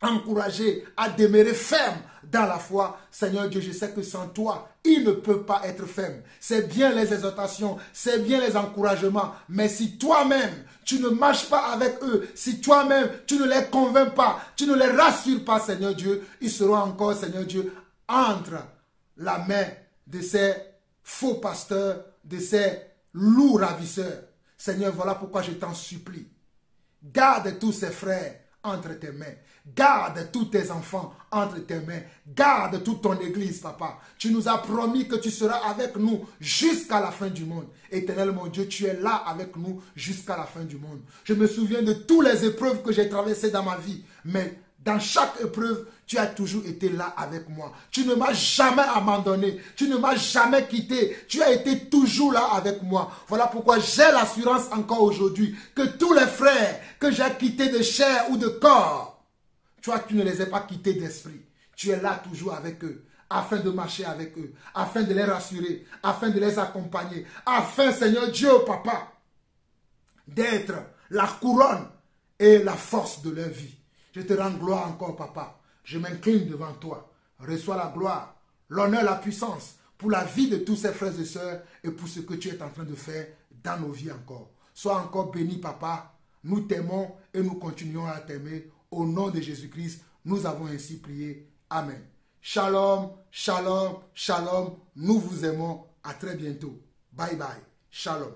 encouragés à demeurer fermes dans la foi. Seigneur Dieu, je sais que sans toi, ils ne peuvent pas être fermes. C'est bien les exhortations, c'est bien les encouragements, mais si toi-même, tu ne marches pas avec eux, si toi-même, tu ne les convaincs pas, tu ne les rassures pas, Seigneur Dieu, ils seront encore, Seigneur Dieu, entre la main de ces faux pasteurs, de ces loups ravisseurs. Seigneur, voilà pourquoi je t'en supplie. Garde tous ces frères entre tes mains. Garde tous tes enfants entre tes mains. Garde toute ton église, papa. Tu nous as promis que tu seras avec nous jusqu'à la fin du monde. Éternel mon Dieu, tu es là avec nous jusqu'à la fin du monde. Je me souviens de toutes les épreuves que j'ai traversées dans ma vie. Mais dans chaque épreuve, tu as toujours été là avec moi. Tu ne m'as jamais abandonné. Tu ne m'as jamais quitté. Tu as été toujours là avec moi. Voilà pourquoi j'ai l'assurance encore aujourd'hui que tous les frères que j'ai quittés de chair ou de corps, toi, tu ne les as pas quittés d'esprit. Tu es là toujours avec eux, afin de marcher avec eux, afin de les rassurer, afin de les accompagner, afin, Seigneur Dieu, Papa, d'être la couronne et la force de leur vie. Je te rends gloire encore, Papa. Je m'incline devant toi. Reçois la gloire, l'honneur, la puissance pour la vie de tous ces frères et sœurs et pour ce que tu es en train de faire dans nos vies encore. Sois encore béni, Papa. Nous t'aimons et nous continuons à t'aimer. Au nom de Jésus-Christ, nous avons ainsi prié. Amen. Shalom, shalom, shalom. Nous vous aimons. À très bientôt. Bye bye. Shalom.